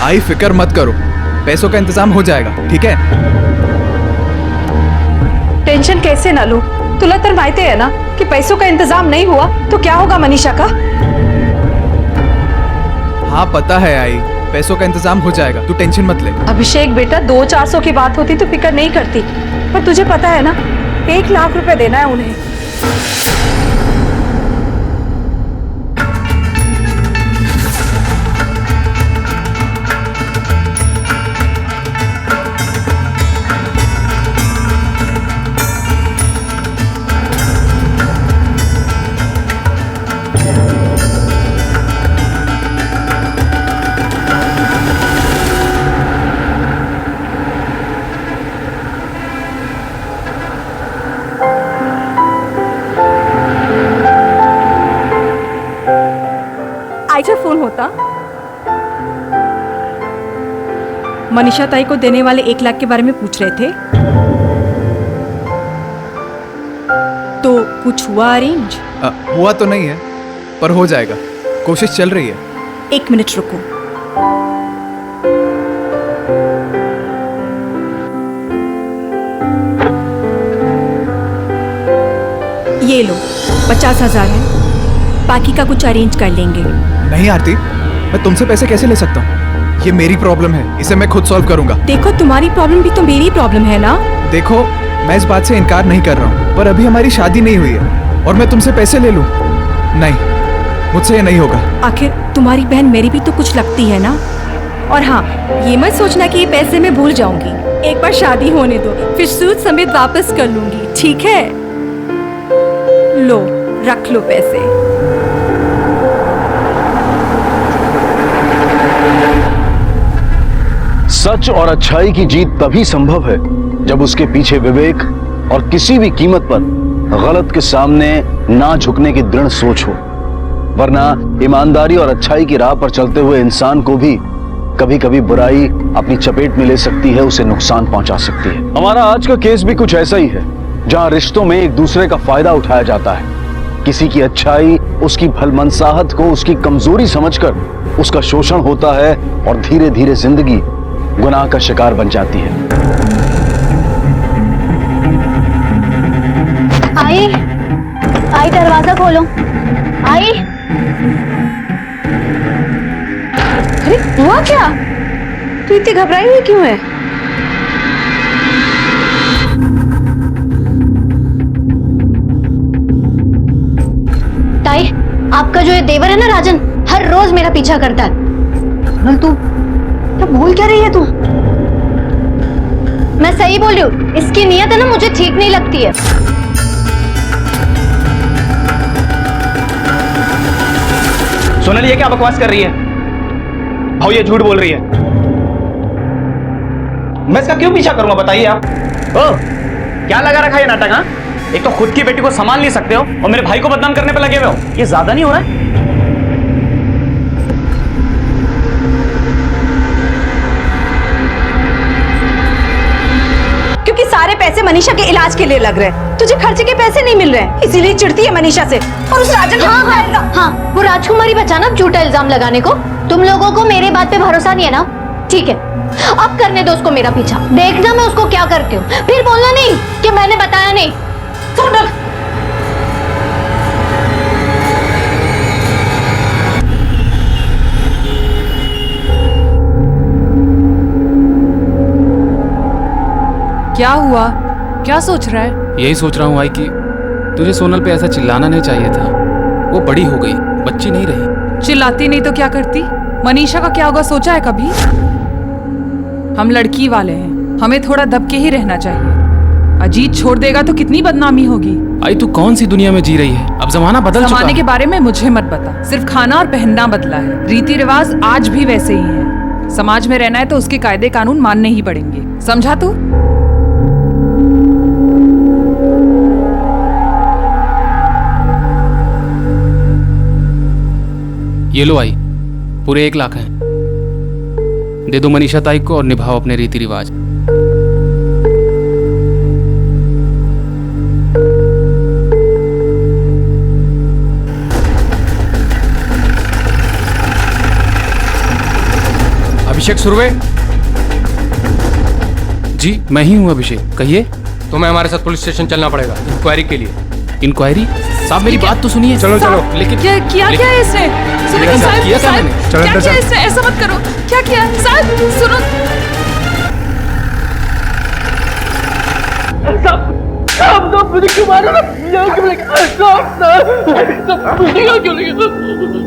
आई फिक्र मत करो, पैसों का इंतजाम हो जाएगा, ठीक है? टेंशन कैसे ना लूं? तुला तर माहिती है ना कि पैसों का इंतजाम नहीं हुआ तो क्या होगा मनीषा का? हाँ पता है आई, पैसों का इंतजाम हो जाएगा, तू टेंशन मत ले। अभिषेक बेटा, 200-400 की बात होती तो फिक्र नहीं करती, पर तुझे पता है ना 1 लाख रुपए देना है उन्हें। आईचा फोन होता। मनीषा ताई को देने वाले 1 लाख के बारे में पूछ रहे थे, तो कुछ हुआ अरेंज? हुआ तो नहीं है, पर हो जाएगा, कोशिश चल रही है। 1 मिनट रुको। ये लो 50,000 है, बाकी का कुछ अरेंज कर लेंगे। नहीं आरती, मैं तुमसे पैसे कैसे ले सकता हूँ? ये मेरी प्रॉब्लम है, इसे मैं खुद सॉल्व करूंगा। देखो, तुम्हारी प्रॉब्लम भी तो मेरी प्रॉब्लम है ना। देखो, मैं इस बात से इनकार नहीं कर रहा हूँ, पर अभी हमारी शादी नहीं हुई है और मैं तुमसे पैसे ले लूँ? नहीं, मुझसे ये नहीं होगा। आखिर तुम्हारी बहन मेरी भी तो कुछ लगती है ना। और हाँ, ये मत सोचना कि ये पैसे मैं भूल जाऊंगी। एक बार शादी होने दो, फिर सूद समेत वापस कर लूंगी, ठीक है? लो, रख लो पैसे। सच और अच्छाई की जीत तभी संभव है जब उसके पीछे विवेक और किसी भी कीमत पर गलत के सामने ना झुकने की दृढ़ सोच हो, वरना ईमानदारी और अच्छाई की राह पर चलते हुए इंसान को भी कभी कभी बुराई अपनी चपेट में ले सकती है, उसे नुकसान पहुंचा सकती है। हमारा आज का केस भी कुछ ऐसा ही है, जहां रिश्तों में एक दूसरे का फायदा उठाया जाता है। किसी की अच्छाई, उसकी भलमनसाहत को उसकी कमजोरी समझकर उसका शोषण होता है और धीरे धीरे जिंदगी गुनाह का शिकार बन जाती है। आई, आई दरवाजा खोलो। आई, अरे हुआ क्या? तू इतनी घबराई हुई क्यों है? ताई, आपका जो ये देवर है ना राजन, हर रोज मेरा पीछा करता है। नल, तू क्या बोल क्या रही है तू? मैं सही बोल रही हूँ, इसकी नीयत है ना मुझे ठीक नहीं लगती है। सोनल, ये क्या बकवास कर रही है? भाऊ ये झूठ बोल रही है। मैं इसका क्यों पीछा करूंगा, बताइए आप। ओ, क्या लगा रखा है नाटक? हाँ, एक तो खुद की बेटी को संभाल नहीं सकते हो और मेरे भाई को बदनाम करने पे लगे हुए हो। ये ज्यादा नहीं हो रहा है? क्योंकि सारे पैसे मनीषा के इलाज के लिए लग रहे हैं, तुझे खर्चे के पैसे नहीं मिल रहे हैं, इसीलिए चिढ़ती है मनीषा से। और उस राजन हाँ, वो राजकुमारी बचाना झूठा इल्जाम लगाने को। तुम लोगों को मेरे बात पे भरोसा नहीं है ना? ठीक है, अब करने दो उसको मेरा पीछा, देखना मैं उसको क्या करती हूँ। फिर बोलना नहीं कि मैंने बताया नहीं। सोनल, क्या हुआ? क्या सोच रहा है? यही सोच रहा हूँ आई कि तुझे सोनल पे ऐसा चिल्लाना नहीं चाहिए था। वो बड़ी हो गई, बच्ची नहीं रही। चिल्लाती नहीं तो क्या करती? मनीषा का क्या होगा सोचा है कभी? हम लड़की वाले हैं, हमें थोड़ा दब के ही रहना चाहिए। अजीत छोड़ देगा तो कितनी बदनामी होगी। आई तू कौन सी दुनिया में जी रही है? अब जमाना बदल चुका है। जमाने के बारे में मुझे मत बता, सिर्फ खाना और पहनना बदला है, रीति रिवाज आज भी वैसे ही हैं। समाज में रहना है तो उसके कायदे कानून मानने ही पड़ेंगे, समझा तू? ये लो आई, पूरे 1 लाख हैं, दे दो मनीषा ताई को और निभाओ अपने रीति रिवाज। अभिषेक सुरवे, जी मैं ही हूँ अभिषेक, कहिए। तुम्हें हमारे साथ पुलिस स्टेशन चलना पड़ेगा इंक्वायरी के लिए। इंक्वायरी? साहब मेरी बात तो सुनिए। चलो चलो। लेकिन क्या किया क्या है इसने? सुनो क्या साहब, किया क्या साहब, मैंने? चलो क्या अंदर किया चल। इसने? ऐसा मत करो। क्या किया साहब? सुनो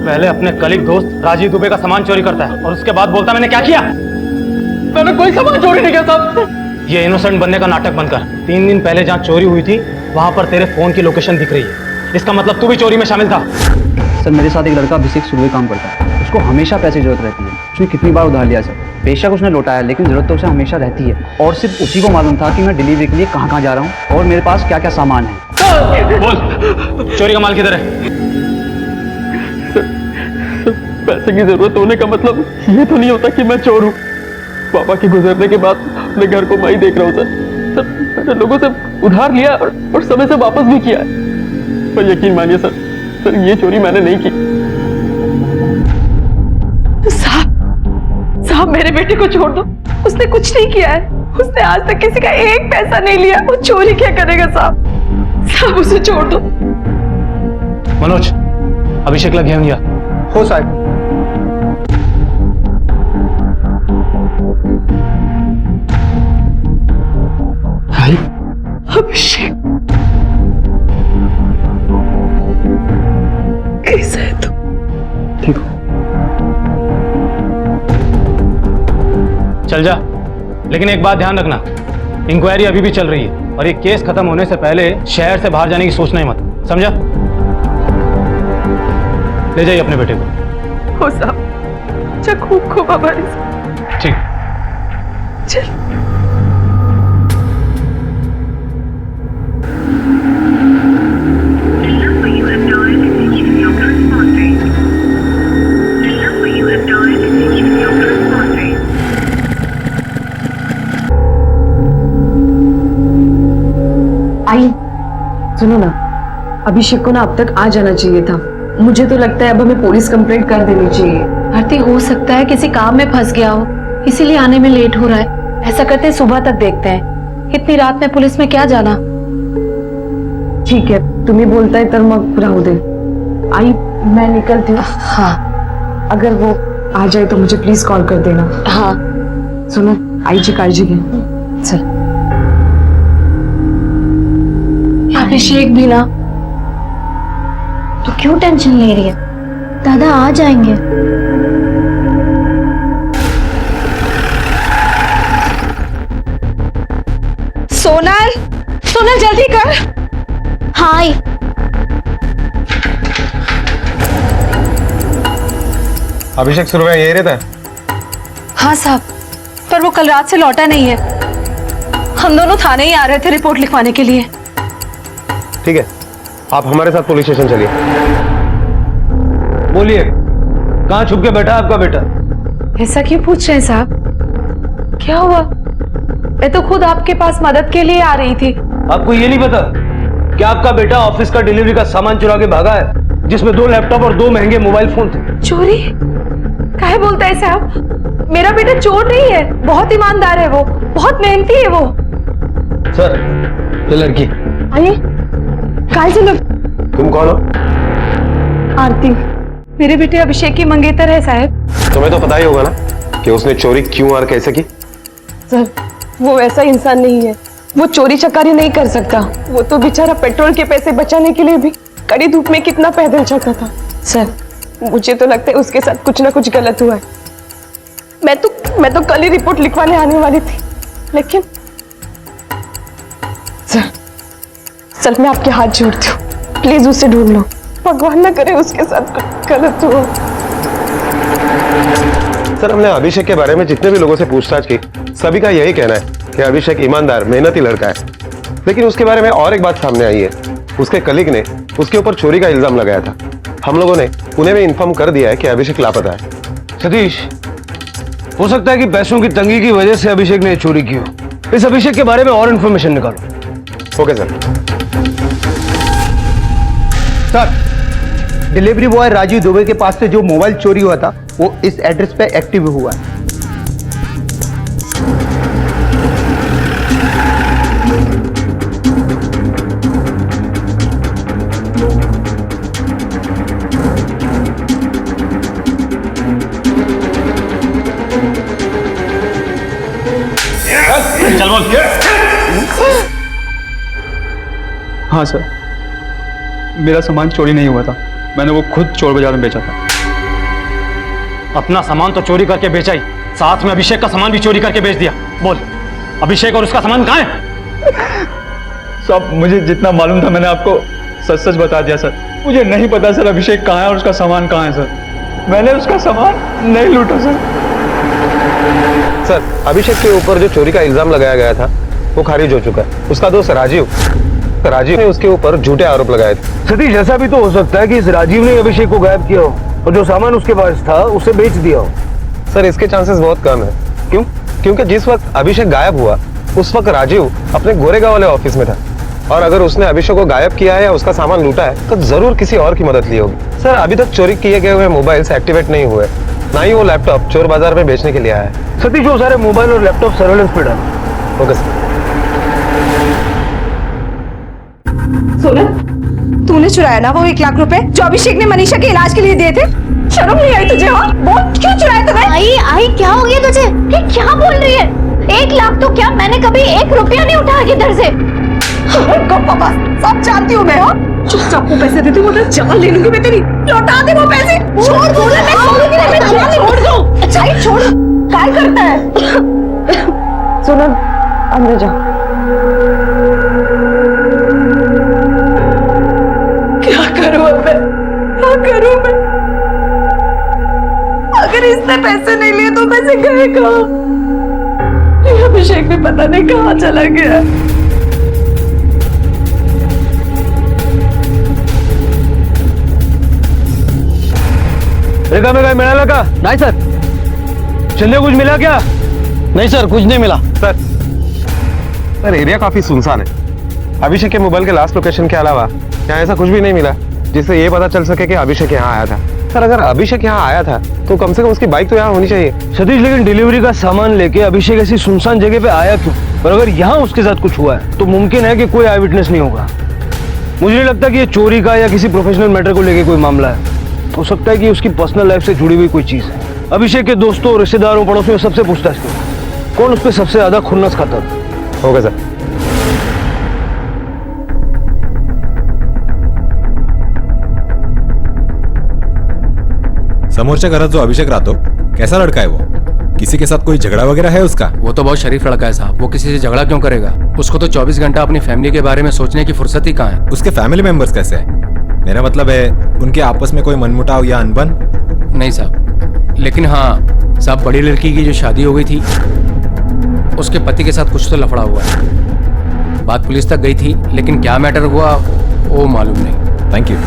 पहले अपने कलीग दोस्त राजीव दुबे का सामान चोरी करता है और उसके बाद बोलता मैंने क्या किया। मैंने कोई सामान चोरी नहीं किया साहब। ये इनोसेंट बनने का नाटक बनकर 3 दिन पहले जहाँ चोरी हुई थी वहां पर तेरे फोन की लोकेशन दिख रही है। इसका मतलब तू भी चोरी में शामिल था। सर मेरे साथ एक लड़का अभिषेक सुरवे काम करता है, उसको हमेशा पैसे की जरूरत रहती है। उसने कितनी बार उधार लिया सर, बेशक उसने लौटाया लेकिन जरूरत तो उसे हमेशा रहती है। और सिर्फ उसी को मालूम था कि मैं डिलीवरी के लिए कहाँ कहाँ जा रहा हूँ और मेरे पास क्या क्या सामान है। बोल, चोरी का माल किधर है? पैसे की जरूरत होने का मतलब ये तो नहीं होता कि मैं चोर हूँ। पापा के गुजरने के बाद अपने घर को मैं ही देख रहा हूँ सर। मैंने लोगों से उधार लिया और समय से वापस भी किया है। पर यकीन मानिए सर, ये चोरी मैंने नहीं की। साहब मेरे बेटे को छोड़ दो, उसने कुछ नहीं किया है। उसने आज तक किसी का एक पैसा नहीं लिया। वो चोरी क्या करेगा साहब? साहब उसे छोड़ दो। मनोज, अभिषेक लग गया हो साहब। अभिषेक कैसा है तू? ठीक हो? चल जा, लेकिन एक बात ध्यान रखना, इंक्वायरी अभी भी चल रही है और ये केस खत्म होने से पहले शहर से बाहर जाने की सोचना ही मत, समझा? ले जाइए अपने बेटे को। हो साहब, अच्छा खूब खूब हमारे साथ। ठीक। चल आई सुनो ना, अभिषेक को ना अब तक आ जाना चाहिए था। मुझे तो लगता है अब हमें पुलिस कंप्लेंट कर देनी चाहिए। आरती हो सकता है किसी काम में फंस गया हो, इसीलिए आने में लेट हो रहा है। ऐसा करते हैं सुबह तक देखते हैं। इतनी रात में पुलिस में क्या जाना। ठीक है, तुम्ही बोलताय तर मग राहू दे। आई मैं निकलती हूँ। हाँ अगर वो आ जाए तो मुझे प्लीज कॉल कर देना। हाँ सुनो, आईची काळजी घे। चल। अभिषेक भी ना, तो क्यों टेंशन ले रही है? दादा आ जाएंगे। सोनल, सोनल जल्दी कर। हाय अभिषेक सुरवे यही रहता है? हाँ साहब, पर वो कल रात से लौटा नहीं है। हम दोनों थाने ही आ रहे थे रिपोर्ट लिखवाने के लिए। ठीक है, आप हमारे साथ पुलिस स्टेशन चलिए। बोलिए, कहाँ छुप के बैठा आपका बेटा? ऐसा क्यों पूछ रहे हैं साहब? क्या हुआ? मैं तो खुद आपके पास मदद के लिए आ रही थी। आपको ये नहीं पता कि आपका बेटा ऑफिस का डिलीवरी का सामान चुरा के भागा है, जिसमें 2 लैपटॉप और 2 महंगे मोबाइल फोन थे। चोरी? काहे बोलता है साहब? मेरा बेटा चोर नहीं है, बहुत ईमानदार है वो, बहुत मेहनती है वो। सर, ये लड़की आई काय झालं? तुम कौन हो? आरती। मेरे बेटे अभिषेक की मंगेतर है साहब। तुम्हें तो पता ही होगा ना कि उसने चोरी क्यों और कैसे की। सर वो ऐसा इंसान नहीं है, वो चोरी चकारी नहीं कर सकता। वो तो बेचारा पेट्रोल के पैसे बचाने के लिए भी कड़ी धूप में कितना पैदल चलता था। सर मुझे तो लगता है उसके साथ कुछ ना कुछ गलत हुआ है। मैं तो कल ही रिपोर्ट लिखवाने आने वाली थी, लेकिन सर मैं आपके हाथ जोड़ती हूँ, प्लीज उसे ढूंढ लो। भगवान ना करे उसके साथ कुछ गलत हुआ। सर हमने अभिषेक के बारे में जितने भी लोगों से पूछताछ की, सभी का यही कहना है कि अभिषेक ईमानदार मेहनती लड़का है। लेकिन उसके बारे में और एक बात सामने आई है, उसके कलीग ने उसके ऊपर चोरी का इल्जाम लगाया था। हम लोगों ने पुणे में इन्फॉर्म कर दिया है कि अभिषेक लापता है। सतीश, हो सकता है कि पैसों की तंगी की वजह से अभिषेक ने चोरी की हो। इस अभिषेक के बारे में और इन्फॉर्मेशन निकालो। Okay sir. Sir, delivery boy Rajiv Dubey के पास से जो मोबाइल चोरी हुआ था वो इस एड्रेस पे एक्टिव हुआ है। बोल। हाँ सर, मेरा सामान चोरी नहीं हुआ था, मैंने वो खुद चोर बाजार में बेचा था। अपना सामान तो चोरी करके बेचा ही, साथ में अभिषेक का सामान भी चोरी करके बेच दिया। बोल, अभिषेक और उसका सामान कहाँ है? सब मुझे जितना मालूम था मैंने आपको सच सच बता दिया सर। मुझे नहीं पता सर अभिषेक कहाँ है और उसका सामान कहाँ है सर। मैंने उसका सामान नहीं लूटा सर। सर, अभिषेक के ऊपर जो चोरी का इल्जाम लगाया गया था वो खारिज हो चुका है। उसका दोस्त राजीव ने उसके ऊपर झूठे आरोप लगाए थे। सतीश, ऐसा भी तो हो सकता है कि इस राजीव ने अभिषेक को गायब किया हो और जो सामान उसके पास था उसे बेच दिया हो। सर, इसके चांसेस बहुत कम है। क्यों? क्योंकि जिस वक्त अभिषेक गायब हुआ उस वक्त राजीव अपने गोरेगांव वाले ऑफिस में था, और अगर उसने अभिषेक को गायब किया है या उसका सामान लूटा है तो जरूर किसी और की मदद ली होगी। सर, अभी तक चोरी किए गए हुए मोबाइल्स एक्टिवेट नहीं हुए, ना ही वो लैपटॉप चोर बाजार में बेचने के लिए आया है। सतीश, वो सारे मोबाइल और लैपटॉप सर्वेलेंस पे डाल। Okay sir. सोनल, तूने चुराया ना वो 1 लाख रुपए जो अभिषेक ने मनीषा के इलाज के लिए दिए थे? शर्म नहीं आई तुझे? हाँ, बहुत क्यों चुराया तूने? आई क्या हो गया तुझे? ये क्या बोल रही है? 1 लाख तो क्या, मैंने कभी 1 रुपया नहीं उठाया इधर से। पापा, सब जानती हूँ मैं। हाँ, चुपचाप वो पैसे देती हूँ, मैं जान ले लूंगी मैं तेरी। लौटा दे वो पैसे। छोड़ दो ना, मैं छोड़ूंगी नहीं, मैं जान छोड़ दो। अच्छा ही छोड़, क्या करता है? सोनल, अंदर जा। क्या करूँ अब मैं? क्या करूँ मैं? अगर इसने पैसे नहीं लिए तो पैसे गए कहाँ? ये अभिषेक भी पता नहीं कहाँ चला गया। रेखा में कहीं मिला लगा? नहीं सर। चंदे कुछ मिला क्या? नहीं सर, कुछ नहीं मिला। सर, एरिया काफी सुनसान है। अभिषेक के मोबाइल के लास्ट लोकेशन के अलावा यहाँ ऐसा कुछ भी नहीं मिला जिससे ये पता चल सके कि अभिषेक यहाँ आया था। सर, अगर अभिषेक यहाँ आया था तो कम से कम उसकी बाइक तो यहाँ होनी चाहिए। सतीश, लेकिन डिलीवरी का सामान लेके अभिषेक ऐसी सुनसान जगह पे आया क्यों? और अगर यहाँ उसके साथ कुछ हुआ है तो मुमकिन है कि कोई आई विटनेस नहीं होगा। मुझे नहीं लगता कि ये चोरी का या किसी प्रोफेशनल मैटर को लेके कोई मामला है। हो सकता है कि उसकी पर्सनल लाइफ से जुड़ी हुई कोई चीज है। अभिषेक के दोस्तों, रिश्तेदारों, पड़ोसियों सबसे पूछताछ करो कौन उस पर सबसे ज्यादा खुन्नस खाता होगा सर। समोरच्या घरात जो अभिषेक राहतो कैसा लड़का है वो? किसी के साथ कोई झगड़ा वगैरह है उसका? वो तो बहुत शरीफ लड़का है साहब, वो किसी से झगड़ा क्यों करेगा? उसको तो 24 घंटा अपनी फैमिली के बारे में सोचने की फुर्सत ही कहाँ है। उसके फैमिली मेंबर्स कैसे हैं? मेरा मतलब है उनके आपस में कोई मनमुटाव या अनबन? नहीं साहब, लेकिन हाँ साहब, बड़ी लड़की की जो शादी हो गई थी उसके पति के साथ कुछ तो लफड़ा हुआ है। बात पुलिस तक गई थी, लेकिन क्या मैटर हुआ वो मालूम नहीं। Thank you.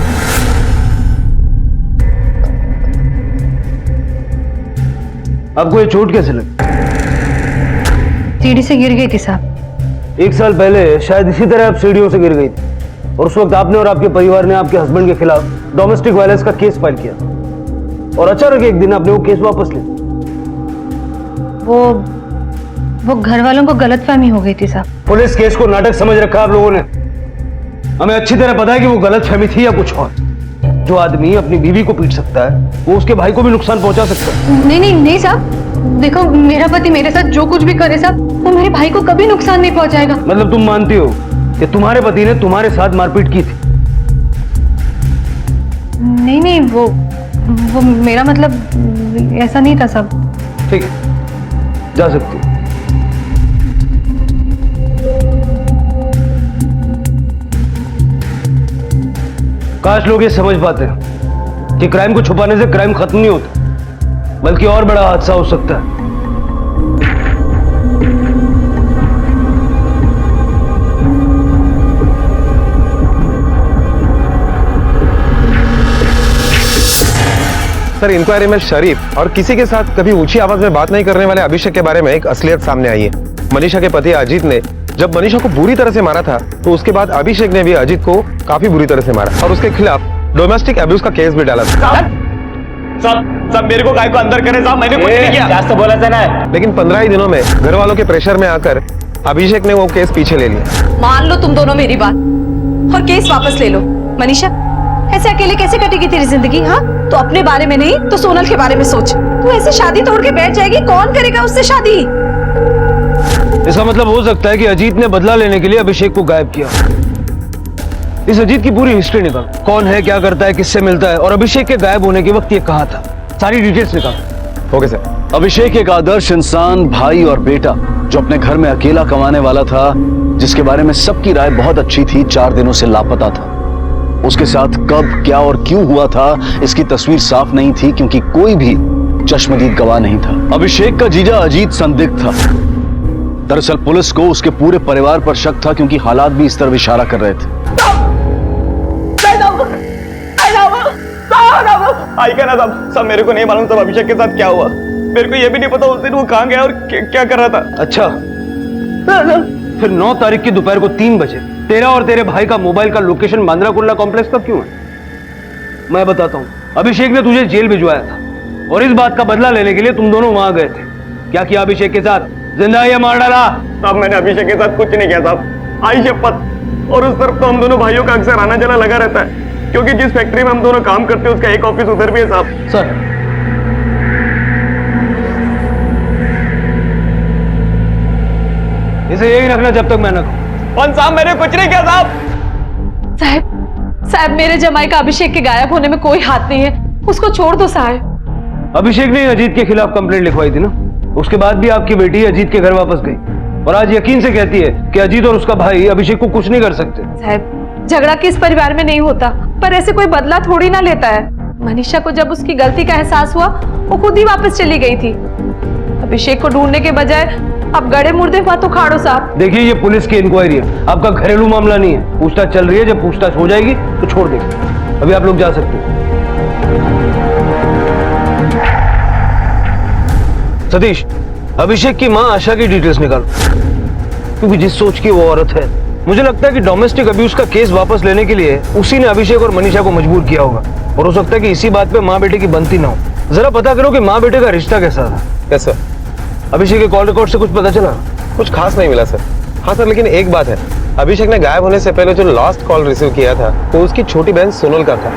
आपको ये चोट कैसे लगी? सीढ़ी से गिर गई थी साहब। 1 साल पहले शायद इसी तरह आप सीढ़ियों से गिर गई थी और उस वक्त आपने और आपके परिवार ने आपके हस्बैंड के खिलाफ डोमेस्टिक वायलेंस का केस फाइल किया और अचानक एक दिन आपने वो केस वापस लिया। वो घर वालों को गलतफहमी हो गई थी साहब। पुलिस केस को नाटक समझ रखा आप लोगों ने। हमें अच्छी तरह पता है कि वो गलतफहमी थी या कुछ और। जो आदमी अपनी बीवी को पीट सकता है वो उसके भाई को भी नुकसान पहुंचा सकता है। नहीं साहब, देखो मेरा पति मेरे साथ जो कुछ भी करे साहब, वो मेरे भाई को कभी नुकसान नहीं पहुंचाएगा। मतलब तुम मानती हो कि तुम्हारे पति ने तुम्हारे साथ मारपीट की थी? नहीं, वो मेरा मतलब ऐसा नहीं था साहब। ठीक है, जा सकती हो। काश लोग ये समझ पाते हैं कि क्राइम को छुपाने से क्राइम खत्म नहीं होता, बल्कि और बड़ा हादसा हो सकता है। सर, इंक्वायरी में शरीफ और किसी के साथ कभी ऊंची आवाज में बात नहीं करने वाले अभिषेक के बारे में एक असलियत सामने आई है। मनीषा के पति अजीत ने जब मनीषा को बुरी तरह से मारा था तो उसके बाद अभिषेक ने भी अजीत को काफी बुरी तरह से मारा और उसके खिलाफ डोमेस्टिक अब्यूज का केस भी डाला था। सब मेरे को काय को अंदर करे साहब, मैंने कुछ नहीं किया। जास्त बोलायचं नाही। लेकिन 15 ही दिनों में घर वालों के प्रेशर में आकर अभिषेक ने वो केस पीछे ले लिया। मान लो तुम दोनों मेरी बात और केस वापस ले लो। मनीषा, ऐसे अकेले कैसे कटेगी तेरी जिंदगी? हाँ, तो अपने बारे में नहीं तो सोनल के बारे में सोच। तू ऐसे शादी तोड़ के बैठ जाएगी, कौन करेगा उससे शादी? इसका मतलब हो सकता है कि अजीत ने बदला लेने के लिए अभिषेक को गायब किया। इस अजीत की पूरी हिस्ट्री निकाल, कौन है, क्या करता है, किससे मिलता है और अभिषेक के गायब होने के वक्त ये कहाँ था, सारी डिटेल्स निकाल। Okay sir. अभिषेक एक आदर्श इंसान, भाई और बेटा जो अपने घर में अकेला कमाने वाला था, जिसके बारे में सबकी राय बहुत अच्छी थी, 4 दिनों से लापता था। उसके साथ कब, क्या और क्यों हुआ था, इसकी तस्वीर साफ नहीं थी क्योंकि कोई भी चश्मदीद गवाह नहीं था। अभिषेक का जीजा अजीत संदिग्ध था। दरअसल पुलिस को उसके पूरे परिवार पर शक था क्योंकि हालात भी इस तरफ इशारा कर रहे थे। आई कहना सब मेरे को नहीं मालूम सब अभिषेक के साथ क्या हुआ। मेरे को ये भी नहीं पता उस दिन वो कहाँ गया और क्या कर रहा था। अच्छा, फिर 9 तारीख की दोपहर को 3 बजे तेरा और तेरे भाई का मोबाइल का लोकेशन बांद्रा कुर्ला कॉम्प्लेक्स का क्यों है? मैं बताता हूँ। अभिषेक ने तुझे जेल भिजवाया था और इस बात का बदला लेने के लिए तुम दोनों वहां गए थे। क्या किया अभिषेक के साथ? जिंदा या मार डाला? साहब मैंने अभिषेक के साथ कुछ नहीं किया साहब, आई शपथ। और उस तरफ तो हम दोनों भाइयों का अक्सर आना जाना लगा रहता है क्योंकि जिस फैक्ट्री में हम दोनों काम करते हैं उसका एक ऑफिस उधर भी है साहब। सर, इसे यही रखना जब तक मैं न कहूं। कौन साहब, मैंने कुछ नहीं किया साहब। साहब मेरे जमाई का अभिषेक के गायब होने में कोई हाथ नहीं है, उसको छोड़ दो साहब। अभिषेक ने अजीत के खिलाफ कंप्लेंट लिखवाई थी ना, उसके बाद भी आपकी बेटी अजीत के घर वापस गई और आज यकीन से कहती है कि अजीत और उसका भाई अभिषेक को कुछ नहीं कर सकते। साहब झगड़ा किस परिवार में नहीं होता, पर ऐसे कोई बदला थोड़ी ना लेता है। मनीषा को जब उसकी गलती का एहसास हुआ वो खुद ही वापस चली गई थी। अभिषेक को ढूंढने के बजाय अब गड़े मुर्दे मत उखाड़ो साहब। देखिए ये पुलिस की इंक्वायरी है, आपका घरेलू मामला नहीं है। पूछताछ चल रही है, जब पूछताछ हो जाएगी तो छोड़ देंगे। अभी आप लोग जा सकते हैं। सतीश, अभिषेक की मां आशा की डिटेल्स निकाल, क्योंकि जिस सोच की वो औरत है, मुझे लगता है कि डोमेस्टिक अब्यूज का केस वापस लेने के लिए उसी ने अभिषेक और मनीषा को मजबूर किया होगा और हो सकता है कि इसी बात पे माँ बेटे की बनती ना हो। जरा पता करो कि माँ बेटे का रिश्ता कैसा था। Yes sir. अभिषेक के कॉल रिकॉर्ड से कुछ पता चला? कुछ खास नहीं मिला सर। हाँ सर, लेकिन एक बात है, अभिषेक ने गायब होने से पहले जो लास्ट कॉल रिसीव किया था वो उसकी छोटी बहन सोनल का था।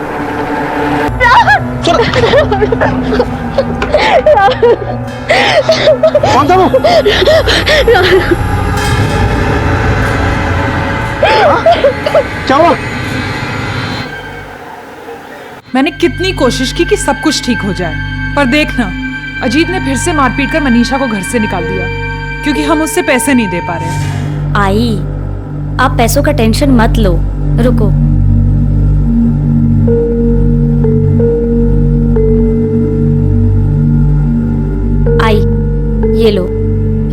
कौन था वो? क्या हुआ? मैंने कितनी कोशिश की कि सब कुछ ठीक हो जाए, पर देखना अजीत ने फिर से मारपीट कर मनीषा को घर से निकाल दिया क्योंकि हम उससे पैसे नहीं दे पा रहे। आई, आप पैसों का टेंशन मत लो, रुको। आई, ये लो,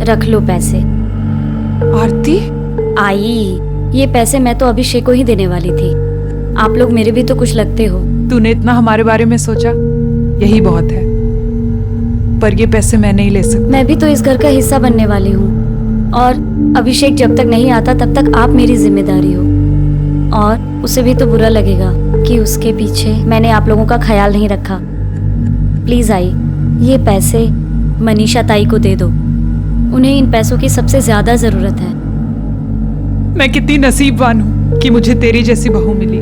रख लो पैसे। आरती? आई, ये पैसे मैं तो अभिषेक को ही देने वाली थी। आप लोग मेरे भी तो कुछ लगते हो। तूने इतना हमारे बारे में सोचा, यही बहुत है। पर ये पैसे मैं नहीं ले सकती। मैं भी तो इस घर का हिस्सा बनने वाली हूँ और अभिषेक जब तक नहीं आता तब तक आप मेरी जिम्मेदारी हो। और उसे भी तो बुरा लगेगा कि उसके पीछे मैंने आप लोगों का ख्याल नहीं रखा। प्लीज आई, ये पैसे मनीषा ताई को दे दो, उन्हें इन पैसों की सबसे ज्यादा जरूरत है। मैं कितनी नसीबवान हूँ कि मुझे तेरी जैसी बहू मिली।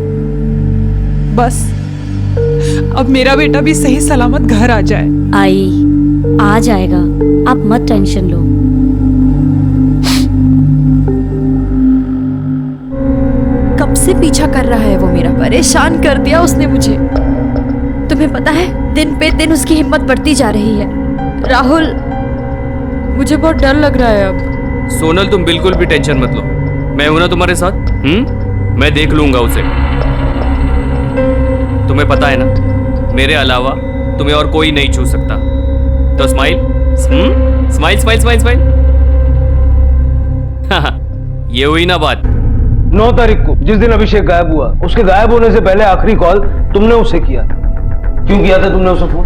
बस अब मेरा बेटा भी सही सलामत घर आ जाए। आई, आ जाएगा, आप मत टेंशन लो। कब से पीछा कर रहा है वो मेरा, परेशान कर दिया उसने मुझे। तुम्हें पता है दिन पे दिन उसकी हिम्मत बढ़ती जा रही है। राहुल, मुझे बहुत डर लग रहा है अब। सोनल तुम बिल्कुल भी टेंशन मत लो, मैं हूं ना तुम्हारे साथ। मैं देख लूंगा उसे। तुम्हें पता है ना, मेरे अलावा तुम्हें और कोई नहीं छू सकता। तो smile smile smile smile smile. ये हुई ना बात। 9 तारीख को जिस दिन अभिषेक गायब हुआ, उसके गायब होने से पहले आखिरी कॉल तुमने उसे किया। क्यों किया था तुमने उसे फोन?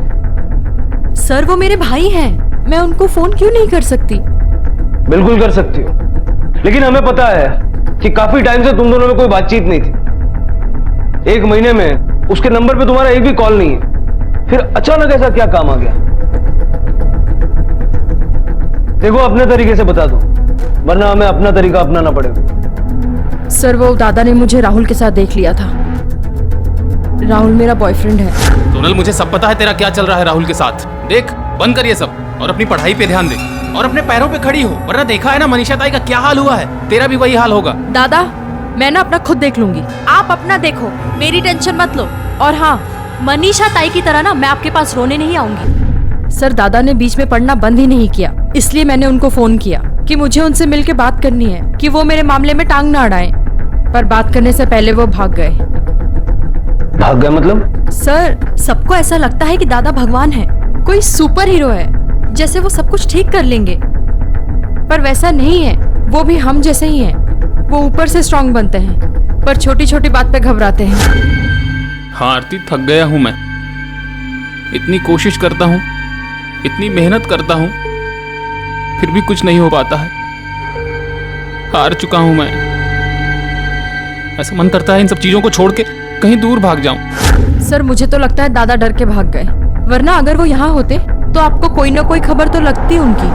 सर वो मेरे भाई हैं, मैं उनको फोन क्यों नहीं कर सकती? बिल्कुल कर सकती हो, लेकिन हमें पता है कि काफी टाइम से तुम दोनों में कोई बातचीत नहीं थी। 1 महीने में उसके नंबर पे तुम्हारा एक भी कॉल नहीं है, फिर अचानक ऐसा क्या काम आ गया? देखो अपने तरीके से बता दो, वरना हमें अपना तरीका अपनाना पड़ेगा। सर वो दादा ने मुझे राहुल के साथ देख लिया था। राहुल मेरा बॉयफ्रेंड है। सोनल मुझे सब पता है तेरा क्या चल रहा है राहुल के साथ। देख बंद कर ये सब और अपनी पढ़ाई पे ध्यान दे। और अपने पैरों पे खड़ी हो, वरना देखा है ना मनीषा ताई का क्या हाल हुआ है, तेरा भी वही हाल होगा। दादा मैं ना अपना खुद देख लूंगी, आप अपना देखो, मेरी टेंशन मत लो। और हाँ, मनीषा ताई की तरह ना मैं आपके पास रोने नहीं आऊंगी। सर दादा ने बीच में पढ़ना बंद ही नहीं किया, इसलिए मैंने उनको फोन किया कि मुझे उनसे मिलके बात करनी है कि वो मेरे मामले में टांग ना अड़ाएं। पर बात करने से पहले वो भाग गए। भाग गए मतलब? सर सबको ऐसा लगता है कि दादा भगवान है, कोई सुपर हीरो है, जैसे वो सब कुछ ठीक कर लेंगे, पर वैसा नहीं है। वो भी हम जैसे ही हैं। वो ऊपर से स्ट्रांग बनते हैं पर छोटी छोटी बात पे घबराते हैं। हाँ आरती, थक गया हूँ मैं। इतनी कोशिश करता हूँ, इतनी मेहनत करता हूँ, फिर भी कुछ नहीं हो पाता है। हार चुका हूँ मैं। ऐसा मन करता है इन सब चीजों को छोड़ के कहीं दूर भाग जाऊं। सर मुझे तो लगता है दादा डर के भाग गए, वरना अगर वो यहाँ होते तो आपको कोई ना कोई खबर तो लगती उनकी।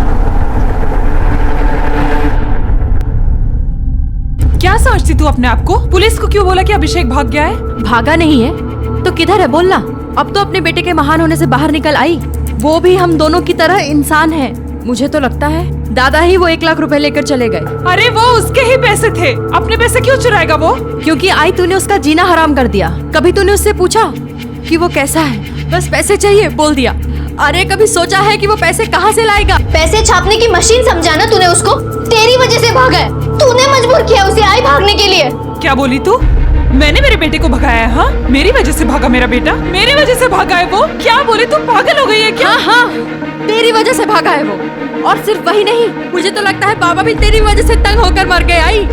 क्या समझती तू अपने आप को? पुलिस को क्यों बोला कि अभिषेक भाग गया है? भागा नहीं है तो किधर है बोलना। अब तो अपने बेटे के महान होने से बाहर निकल आई। वो भी हम दोनों की तरह इंसान है। मुझे तो लगता है दादा ही वो 1 लाख रुपए लेकर चले गए। अरे वो उसके ही पैसे थे, अपने पैसे क्यों चुराएगा वो? क्योंकि आई तूने उसका जीना हराम कर दिया। कभी तूने उससे पूछा कि वो कैसा है? बस पैसे चाहिए बोल दिया। अरे कभी सोचा है कि वो पैसे कहाँ से लाएगा? पैसे छापने की मशीन समझा ना तूने उसको। तेरी वजह से भागा है, तूने मजबूर किया उसे आई भागने के लिए। क्या बोली तू? मैंने मेरे बेटे को भगाया है? हाँ, मेरी वजह से भागा मेरा बेटा, मेरी वजह से भागा है वो। क्या बोली तू? पागल हो गई है क्या? हाँ हाँ, तेरी वजह से भागा है वो। और सिर्फ वही नहीं, मुझे तो लगता है बाबा भी तेरी वजह से तंग होकर मर गए। आई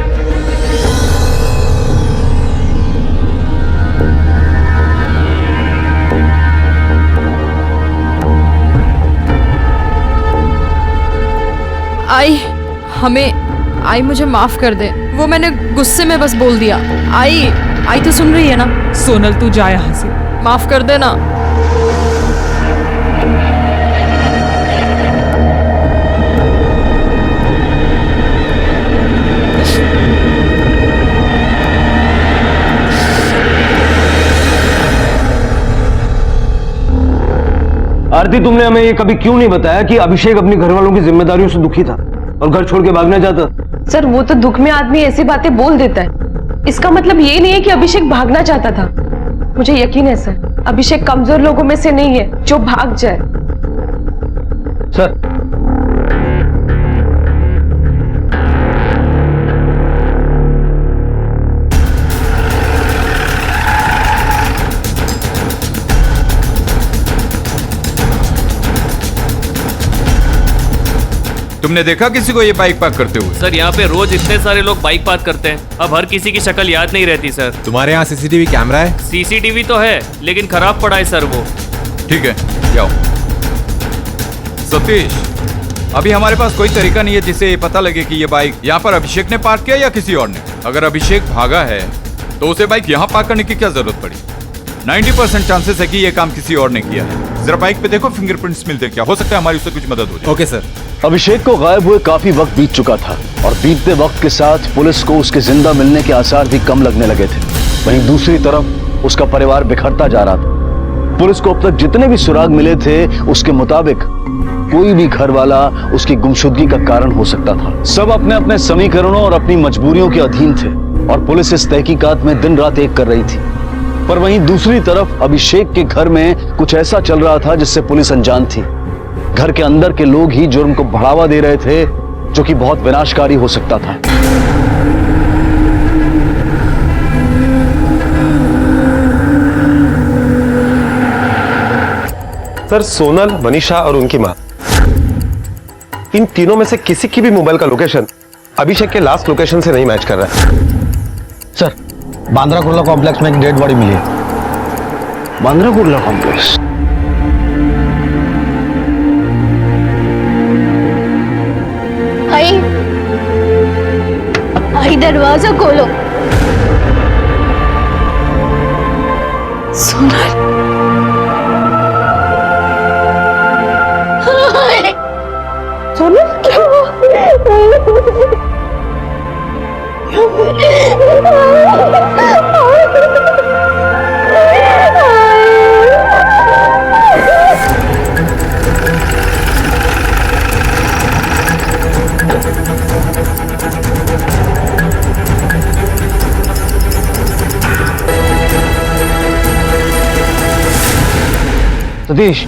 आई मुझे माफ कर दे, वो मैंने गुस्से में बस बोल दिया। आई तो सुन रही है ना? सोनल तू जा यहाँ से, माफ कर देना। आरती, तुमने हमें ये कभी क्यों नहीं बताया कि अभिषेक अपनी घर वालों की जिम्मेदारियों से दुखी था और घर छोड़ के भागना चाहता? सर वो तो दुख में आदमी ऐसी बातें बोल देता है, इसका मतलब ये नहीं है कि अभिषेक भागना चाहता था। मुझे यकीन है सर, अभिषेक कमजोर लोगों में से नहीं है जो भाग जाए। सर तुमने देखा किसी को ये बाइक पार्क करते हुए? सर यहाँ पे रोज इतने सारे लोग बाइक पार्क करते हैं, अब हर किसी की शक्ल याद नहीं रहती सर। तुम्हारे यहाँ सीसीटीवी कैमरा है? सीसीटीवी तो है लेकिन खराब पड़ा है सर वो। ठीक है, जाओ। सतीश, अभी हमारे पास कोई तरीका नहीं है जिससे ये पता लगे कि ये बाइक यहाँ पर अभिषेक ने पार्क किया या किसी और ने। अगर अभिषेक भागा है तो उसे बाइक यहाँ पार्क करने की क्या जरूरत पड़ी? 90% चांसेस है कि ये काम किसी और ने किया है। जरा बाइक पे देखो, फिंगरप्रिंट्स मिलते क्या, हो सकता है हमारी उससे कुछ मदद हो जाए। Okay sir. अभिषेक को गायब हुए काफी वक्त बीत चुका था और बीतते वक्त के साथ पुलिस को उसके जिंदा मिलने के आसार भी कम लगने लगे थे। वहीं दूसरी तरफ उसका परिवार बिखरता जा रहा था। पुलिस को अब तक जितने भी सुराग मिले थे उसके मुताबिक कोई भी घर वाला उसकी गुमशुदगी का कारण हो सकता था। सब अपने अपने समीकरणों और अपनी मजबूरियों के अधीन थे और पुलिस इस तहकीकात में दिन रात एक कर रही थी। पर वहीं दूसरी तरफ अभिषेक के घर में कुछ ऐसा चल रहा था जिससे पुलिस अनजान थी। घर के अंदर के लोग ही जुर्म को बढ़ावा दे रहे थे, जो कि बहुत विनाशकारी हो सकता था। सर, सोनल, मनीषा और उनकी मां, इन तीनों में से किसी की भी मोबाइल का लोकेशन अभिषेक के लास्ट लोकेशन से नहीं मैच कर रहा है। सर, बांद्रा कुर्ला कॉम्प्लेक्स में एक डेड बॉडी मिली है। बांद्रा कुर्ला कॉम्प्लेक्स? आई दरवाजा खोलो। सोनल, सोनल क्या सतीश,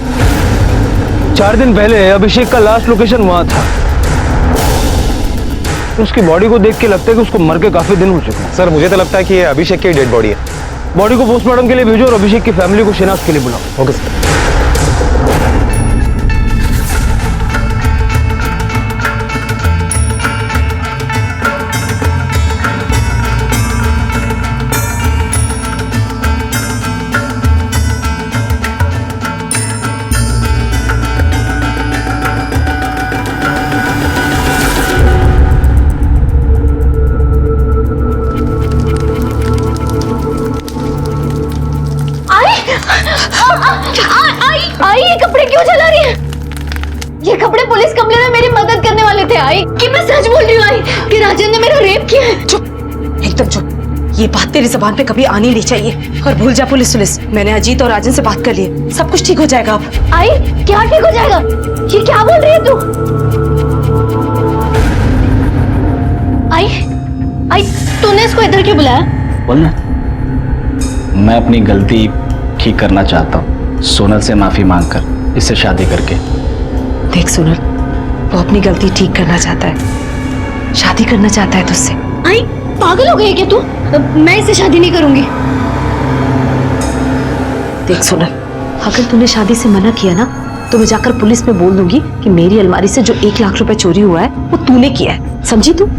4 दिन पहले अभिषेक का लास्ट लोकेशन वहां था। उसकी बॉडी को देख के लगता है कि उसको मर के काफी दिन हो चुके हैं। सर मुझे तो लगता है कि ये अभिषेक की डेड बॉडी है। बॉडी को पोस्टमार्टम के लिए भेजो और अभिषेक की फैमिली को शिनाख्त के लिए बुलाओ। Okay sir. आई ये कपड़े क्यों जला रही है? ये कपड़े पुलिस कंप्लेन में मेरी मदद करने वाले थे। आई कि मैं सच बोल रही हूँ आई कि राजन ने मेरा रेप किया है। चुप, एकदम चुप। ये बात तेरी जबान पे कभी आनी नहीं चाहिए। और भूल जा पुलिस। मैंने अजीत और राजन से बात कर ली है, सब कुछ ठीक हो जाएगा अब। आई क्या ठीक हो जाएगा? ये क्या बोल रही है तू? आई तूने इसको इधर क्यों बुलाया? बोलना। मैं अपनी गलती ठीक करना चाहता हूँ, सोनल से माफी मांगकर, इससे शादी करके। देख सोनल, वो अपनी गलती ठीक करना चाहता है, शादी करना चाहता है तुझसे। आई पागल हो गई है क्या तू? मैं इससे शादी नहीं करूंगी। देख सोनल, अगर तूने शादी से मना किया ना तो मैं जाकर पुलिस में बोल दूंगी कि मेरी अलमारी से जो 1 लाख रुपए चोरी हुआ है वो तूने किया है, समझी तू?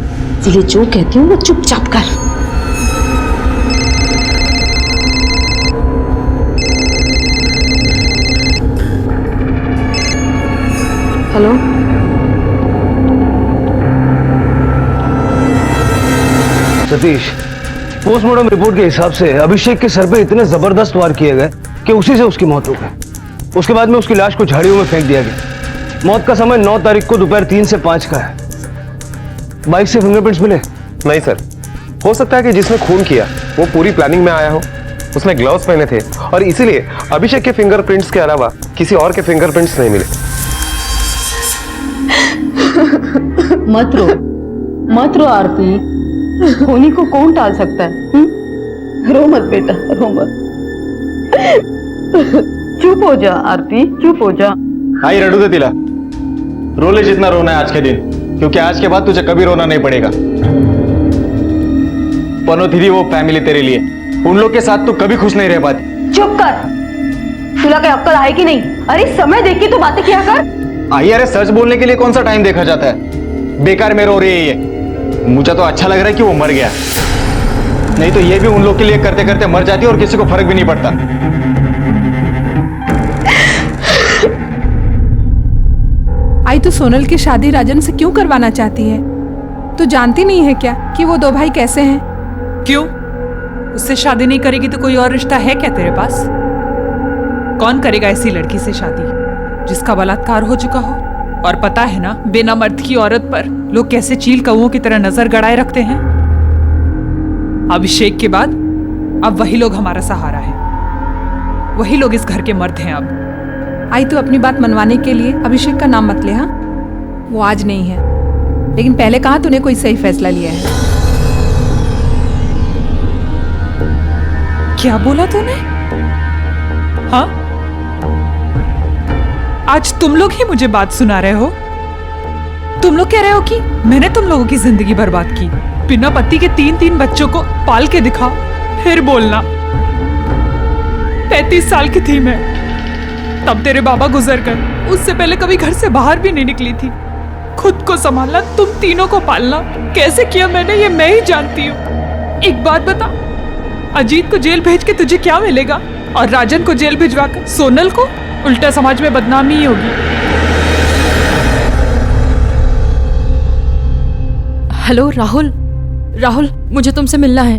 इसलिए जो कहती हूँ वो चुपचाप कर। हेलो, सतीश, पोस्टमार्टम रिपोर्ट के हिसाब से अभिषेक के सर पे इतने जबरदस्त वार किए गए कि उसी से उसकी मौत हो गई। उसके बाद में उसकी लाश को झाड़ियों में फेंक दिया गया। मौत का समय 9 तारीख को दोपहर 3 से 5 का है। बाइक से फिंगरप्रिंट्स मिले? नहीं सर, हो सकता है कि जिसने खून किया वो पूरी प्लानिंग में आया हो, उसने ग्लव्स पहने थे और इसीलिए अभिषेक के फिंगरप्रिंट्स के अलावा किसी और के फिंगरप्रिंट्स नहीं मिले। मत रो आरती, होनी को कौन टाल सकता है? रो मत बेटा, रो मत। चुप हो जा आरती, चुप हो जा। आई रडू दे तिला, रो ले जितना रोना है आज के दिन, क्योंकि आज के बाद तुझे कभी रोना नहीं पड़ेगा। पनोती थी वो फैमिली तेरे लिए, उन लोग के साथ तू कभी खुश नहीं रह पाती। चुप कर, तुला क्या अक्कल है कि नहीं? अरे समय देख के तो बातें किया कर। आई अरे सच बोलने के लिए कौन सा टाइम देखा जाता है? बेकार में रो रही है ये। मुझे तो अच्छा लग रहा है कि वो मर गया, नहीं तो ये भी उन लोग के लिए करते करते मर जाती और किसी को फर्क भी नहीं पड़ता। आई तो सोनल की शादी राजन से क्यों करवाना चाहती है? तू जानती नहीं है क्या कि वो 2 भाई कैसे हैं? क्यों? उससे शादी नहीं करेगी तो कोई और रिश्ता है क्या तेरे पास? कौन करेगा ऐसी लड़की से शादी जिसका बलात्कार हो चुका हो? और पता है ना, बिना मर्द की औरत पर लोग कैसे चील कौओं की तरह नजर गड़ाए रखते हैं। अभिषेक के बाद अब वही लोग हमारा सहारा है, वही लोग इस घर के मर्द हैं अब। आई तू अपनी बात मनवाने के लिए अभिषेक का नाम मत ले। हाँ, वो आज नहीं है, लेकिन पहले कहाँ तूने कोई सही फैसला लिया है? क्या बोला तूने? हाँ, आज तुम लोग ही मुझे बात सुना रहे हो। तुम लोग कह रहे हो कि मैंने तुम लोगों की जिंदगी बर्बाद की, बिना पति के 3 बच्चों को पाल के दिखाओ, फिर बोलना। 35 साल की थी मैं तब तेरे बाबा गुजर गए, उससे पहले कभी घर से बाहर भी नहीं निकली थी। खुद को संभालना, तुम तीनों को पालना कैसे किया मैंने ये मैं ही जानती हूँ। एक बात बता, अजीत को जेल भेज के तुझे क्या मिलेगा? और राजन को जेल भिजवाकर सोनल को उल्टा समाज में बदनामी ही होगी। हेलो राहुल, मुझे तुमसे मिलना है,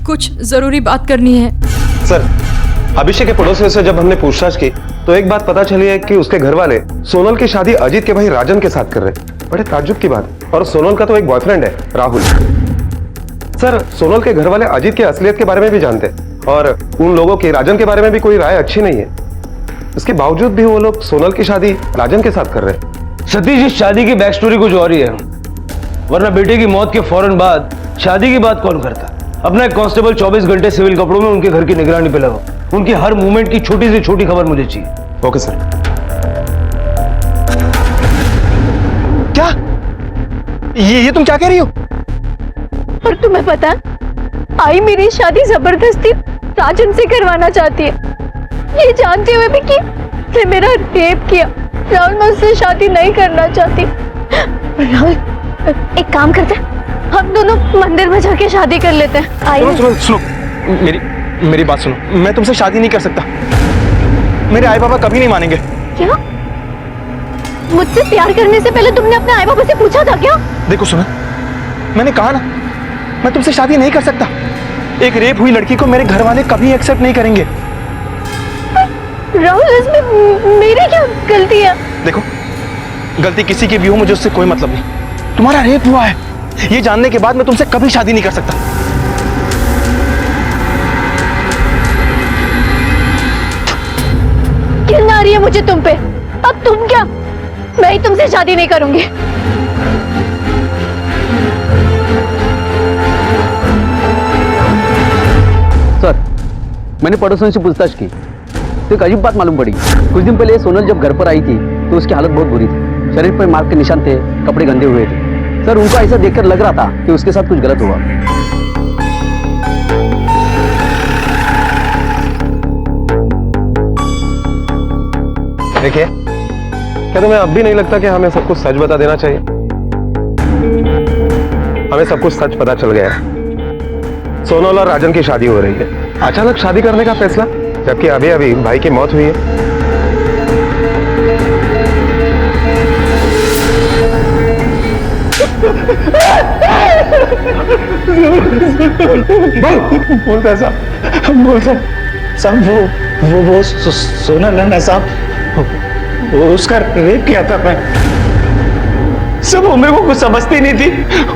कुछ जरूरी बात करनी है। सर, अभिषेक के पड़ोसियों से जब हमने पूछताछ की तो एक बात पता चली है कि उसके घर वाले सोनल की शादी अजीत के भाई राजन के साथ कर रहे हैं। बड़े ताज्जुब की बात, और सोनल का तो एक बॉयफ्रेंड है राहुल। सर, सोनल के घर वाले अजीत की असलियत के बारे में भी जानते हैं और उन लोगों की राजन के बारे में भी कोई राय अच्छी नहीं है। इसके बावजूद भी वो लोग सोनल की शादी राजन के साथ कर रहे हैं। सतीश, इस शादी की बैक स्टोरी कुछ और ही है, वरना बेटे की मौत के फौरन बाद शादी की बात कौन करता? अपना एक कांस्टेबल 24 घंटे सिविल कपड़ों में उनके घर की निगरानी पे लगा। उनकी हर मूवमेंट की छोटी से छोटी खबर मुझे चाहिए। Okay sir. क्या ये तुम क्या कह रही हो? और तुम्हें पता है, आई मेरी शादी जबरदस्ती राजन से करवाना चाहती है, ये जानते हुए भी कि उसने मेरा रेप किया। राहुल, मैं उससे शादी नहीं करना चाहती। राहुल, एक काम करते हैं, हम दोनों मंदिर में जाके शादी कर लेते हैं। आइए। सुनो, मेरी बात सुनो। मैं तुमसे शादी नहीं कर सकता। मेरे आई बाबा कभी नहीं मानेंगे। क्या? मुझसे प्यार करने से पहले तुमने अपने आई बाबा से पूछा था क्या? देखो सुनो, मैंने कहा ना, मैं तुमसे शादी नहीं कर सकता। एक रेप हुई लड़की को मेरे घर वाले कभी एक्सेप्ट नहीं करेंगे। राहुल, इसमें मेरी क्या गलती है? देखो, गलती किसी की भी हो, मुझे उससे कोई मतलब नहीं। तुम्हारा रेप हुआ है, ये जानने के बाद मैं तुमसे कभी शादी नहीं कर सकता। घिन आ रही है मुझे तुम पे। अब तुम क्या? मैं ही तुमसे शादी नहीं करूंगी। सर, मैंने पड़ोसन से पूछताछ की तो एक अजीब बात मालूम पड़ी। कुछ दिन पहले सोनल जब घर पर आई थी तो उसकी हालत बहुत बुरी थी। शरीर पर मार्क के निशान थे, कपड़े गंदे हुए थे। सर, उनको ऐसा देखकर लग रहा था कि उसके साथ कुछ गलत हुआ। देखिए, क्या तुम्हें अब भी नहीं लगता कि हमें सब कुछ सच बता देना चाहिए? हमें सब कुछ सच पता चल गया है। सोनल और राजन की शादी हो रही है। अचानक शादी करने का फैसला, जबकि अभी अभी भाई की मौत हुई है। बोलता साहब, बोलता साहब, वो सोनल है ना साहब, वो उसका रेप किया था मैं। सब वो मेरे को कुछ समझती नहीं थी,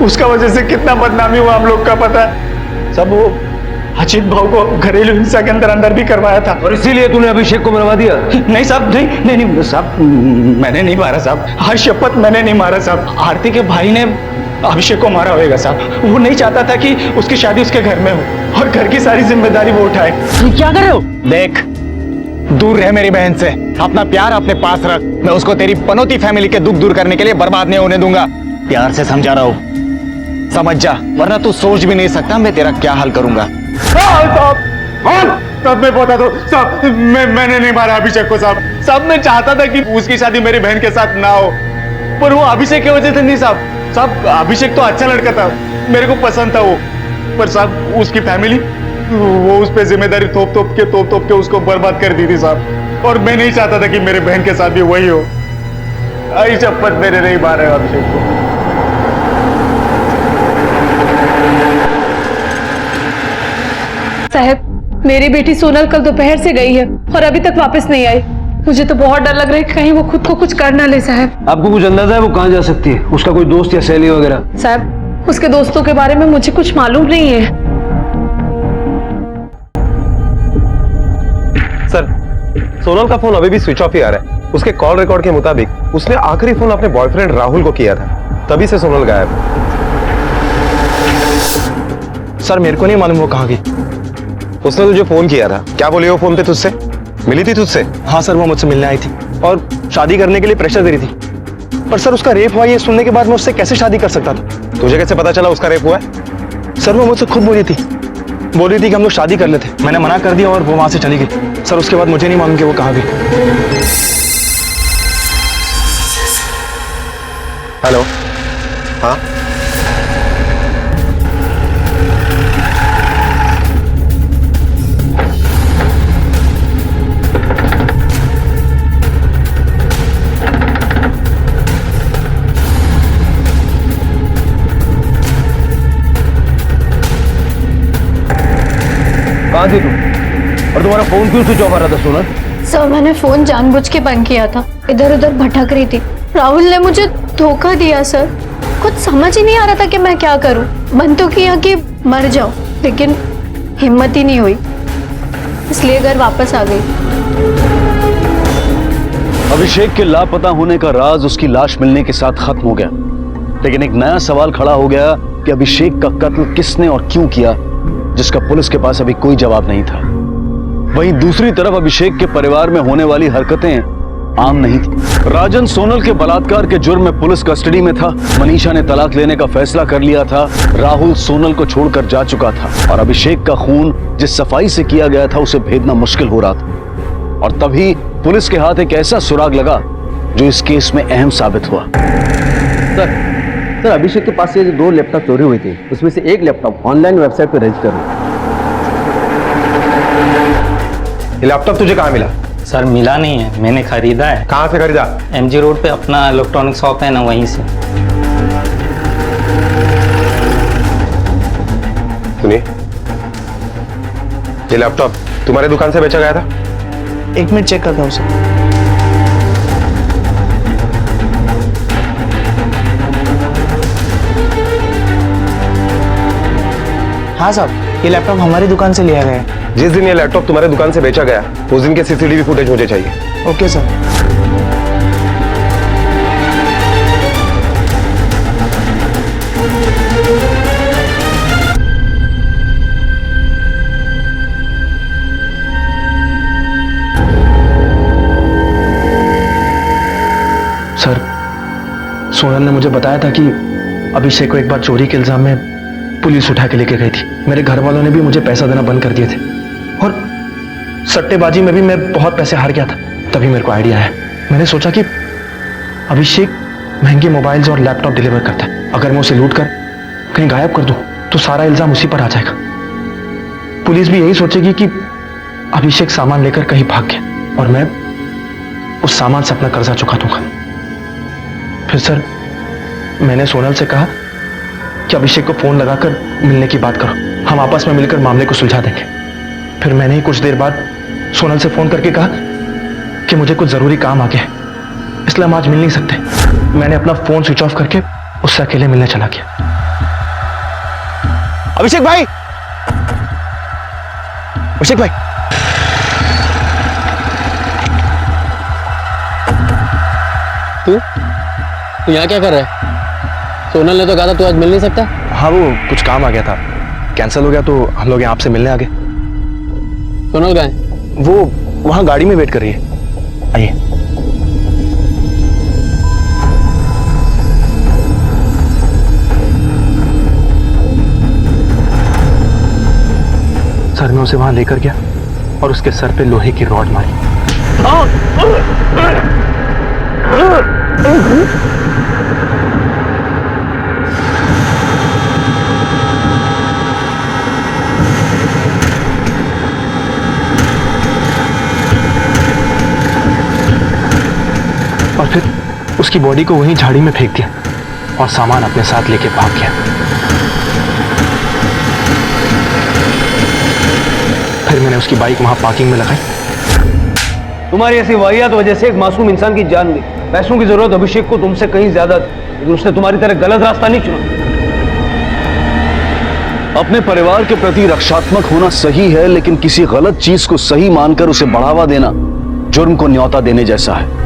उसका वजह से कितना बदनामी हुआ हम लोग का पता है। सब वो अचित भाव को घरेलू हिंसा के अंदर भी करवाया था। और इसीलिए तूने अभिषेक को मरवा दिया? नहीं साहब, नहीं साहब, मैंने नहीं मारा साहब। हर शपथ मैंने नहीं मारा साहब। आरती के भाई ने अभिषेक को मारा होगा साहब। वो नहीं चाहता था कि उसकी शादी उसके घर में हो और घर की सारी जिम्मेदारी वो उठाए। क्या कर रहे हो? देख, दूर रह मेरी बहन से, अपना प्यार अपने पास रख। मैं उसको तेरी पनौती फैमिली के दुख दूर करने के लिए बर्बाद नहीं होने दूंगा। प्यार से समझा रहा हूं, समझ जा, वरना तू सोच भी नहीं सकता मैं तेरा क्या हाल करूंगा। साहब, मैं बता दो साहब, मैंने नहीं मारा अभिषेक को साहब। साहब, मैं चाहता था कि उसकी शादी मेरी बहन के साथ ना हो, पर वो अभिषेक की वजह से नहीं साहब। साहब, अभिषेक तो अच्छा लड़का था, मेरे को पसंद था वो, पर साहब उसकी फैमिली, वो उस पे जिम्मेदारी थोप के उसको बर्बाद कर दी थी साहब। और मैं नहीं चाहता था कि मेरे बहन के साथ भी वही हो। आई शपथ, मैंने नहीं मारा अभिषेक को। साहब, मेरी बेटी सोनल कल दोपहर से गई है और अभी तक वापस नहीं आई। मुझे तो बहुत डर लग रहा है कहीं वो खुद को कुछ कर ना ले। साहब, आपको कुछ अंदाजा है वो कहाँ जा सकती है? उसका कोई दोस्त या सहेली वगैरह? साहब, उसके दोस्तों के बारे में मुझे कुछ मालूम नहीं है। सर, सोनल का फोन अभी भी स्विच ऑफ ही आ रहा है। उसके कॉल रिकॉर्ड के मुताबिक उसने आखिरी फोन अपने बॉयफ्रेंड राहुल को किया था, तभी से सोनल गायब। सर, मेरे को नहीं मालूम वो कहाँ गई। उसने तुझे फोन किया था, क्या बोली वो फोन पे तुझसे? मिली थी तुझसे? हाँ सर, वो मुझसे मिलने आई थी और शादी करने के लिए प्रेशर दे रही थी। पर सर, उसका रेप हुआ ये सुनने के बाद मैं उससे कैसे शादी कर सकता था? तुझे कैसे पता चला उसका रेप हुआ है? सर, वो मुझसे खुद बोल रही थी कि हम लोग शादी कर लेते। मैंने मना कर दिया और वो वहां से चली गई। सर, उसके बाद मुझे नहीं मालूम कि वो कहाँ गई। हेलो, हाँ, कहाँ थी तुम? और तुम्हारा फोन क्यों स्विच ऑफ आ रहा था सोनल? सर, मैंने फोन जानबूझ के बंद किया था, इधर उधर भटक रही थी। राहुल ने मुझे धोखा दिया सर, कुछ समझ ही नहीं आ रहा था कि मैं क्या करूं। मन तो किया कि मर जाऊं, लेकिन हिम्मत ही नहीं हुई, इसलिए घर वापस आ गई। अभिषेक के लापता होने का राज उसकी लाश मिलने के साथ खत्म हो गया, लेकिन एक नया सवाल खड़ा हो गया कि अभिषेक का कत्ल किसने और क्यों किया, जिसका पुलिस के पास अभी कोई जवाब नहीं था। वहीं दूसरी तरफ अभिषेक के परिवार में होने वाली हरकतें आम नहीं थी। राजन सोनल के बलात्कार के जुर्म में पुलिस कस्टडी में था। मनीषा ने तलाक लेने का फैसला कर लिया था। राहुल सोनल को छोड़कर जा चुका था और अभिषेक का खून जिस सफाई से किया गया था उसे भेदना मुश्किल हो रहा था। और तभी पुलिस के हाथ एक ऐसा सुराग लगा जो इस केस में अहम साबित हुआ। सर अभिषेक के पास से जो 2 लैपटॉप चोरी हुए थे उसमें से एक लैपटॉप ऑनलाइन वेबसाइट पर रजिस्टर हुआ। ये लैपटॉप तुझे कहाँ मिला? सर मिला नहीं है, मैंने खरीदा है। कहाँ से खरीदा? MG रोड पे अपना इलेक्ट्रॉनिक शॉप है ना, वहीं से। सुनिए, ये लैपटॉप तुम्हारे दुकान से बेचा गया था? 1 मिनट चेक करता हूँ सर। हाँ साहब, ये लैपटॉप हमारी दुकान से लिया गया है। जिस दिन ये लैपटॉप तुम्हारे दुकान से बेचा गया उस दिन के CCTV फुटेज मुझे चाहिए। Okay sir. सर, सोनल ने मुझे बताया था कि अभिषेक को एक बार चोरी के इल्जाम में पुलिस उठा के लेके गई थी। मेरे घर वालों ने भी मुझे पैसा देना बंद कर दिए थे और सट्टेबाजी में भी मैं बहुत पैसे हार गया था। तभी मेरे को आइडिया आया। मैंने सोचा कि अभिषेक महंगे मोबाइल्स और लैपटॉप डिलीवर करता है। अगर मैं उसे लूट कर कहीं गायब कर दूं तो सारा इल्जाम उसी पर आ जाएगा। पुलिस भी यही सोचेगी कि अभिषेक सामान लेकर कहीं भाग गया और मैं उस सामान से अपना कर्जा चुका दूंगा। फिर सर, मैंने सोनल से कहा कि अभिषेक को फोन लगाकर मिलने की बात करो, हम आपस में मिलकर मामले को सुलझा देंगे। फिर मैंने ही कुछ देर बाद सोनल से फोन करके कहा कि मुझे कुछ जरूरी काम आ गया है, इसलिए हम आज मिल नहीं सकते। मैंने अपना फोन स्विच ऑफ करके उससे अकेले मिलने चला गया। अभिषेक भाई, अभिषेक भाई, तू यहाँ क्या कर रहा है? सोनल ने तो कहा था तू आज मिल नहीं सकता। हाँ, वो कुछ काम आ गया था, कैंसिल हो गया तो हम लोग यहाँ आपसे मिलने आ गए। सोनल कहाँ है? वो वहाँ गाड़ी में वेट कर रही है, आइए। सर, मैं उसे वहां लेकर गया और उसके सर पे लोहे की रॉड मारी। और फिर उसकी बॉडी को वहीं झाड़ी में फेंक दिया और सामान अपने साथ लेके भाग गया। फिर मैंने उसकी बाइक वहां पार्किंग में लगाई। तुम्हारी ऐसी वाहियात वजह से एक मासूम इंसान की जान गई। पैसों की जरूरत अभिषेक को तुमसे कहीं ज्यादा थी, लेकिन उसने तुम्हारी तरह गलत रास्ता नहीं चुना। अपने परिवार के प्रति रक्षात्मक होना सही है, लेकिन किसी गलत चीज को सही मानकर उसे बढ़ावा देना जुर्म को न्योता देने जैसा है।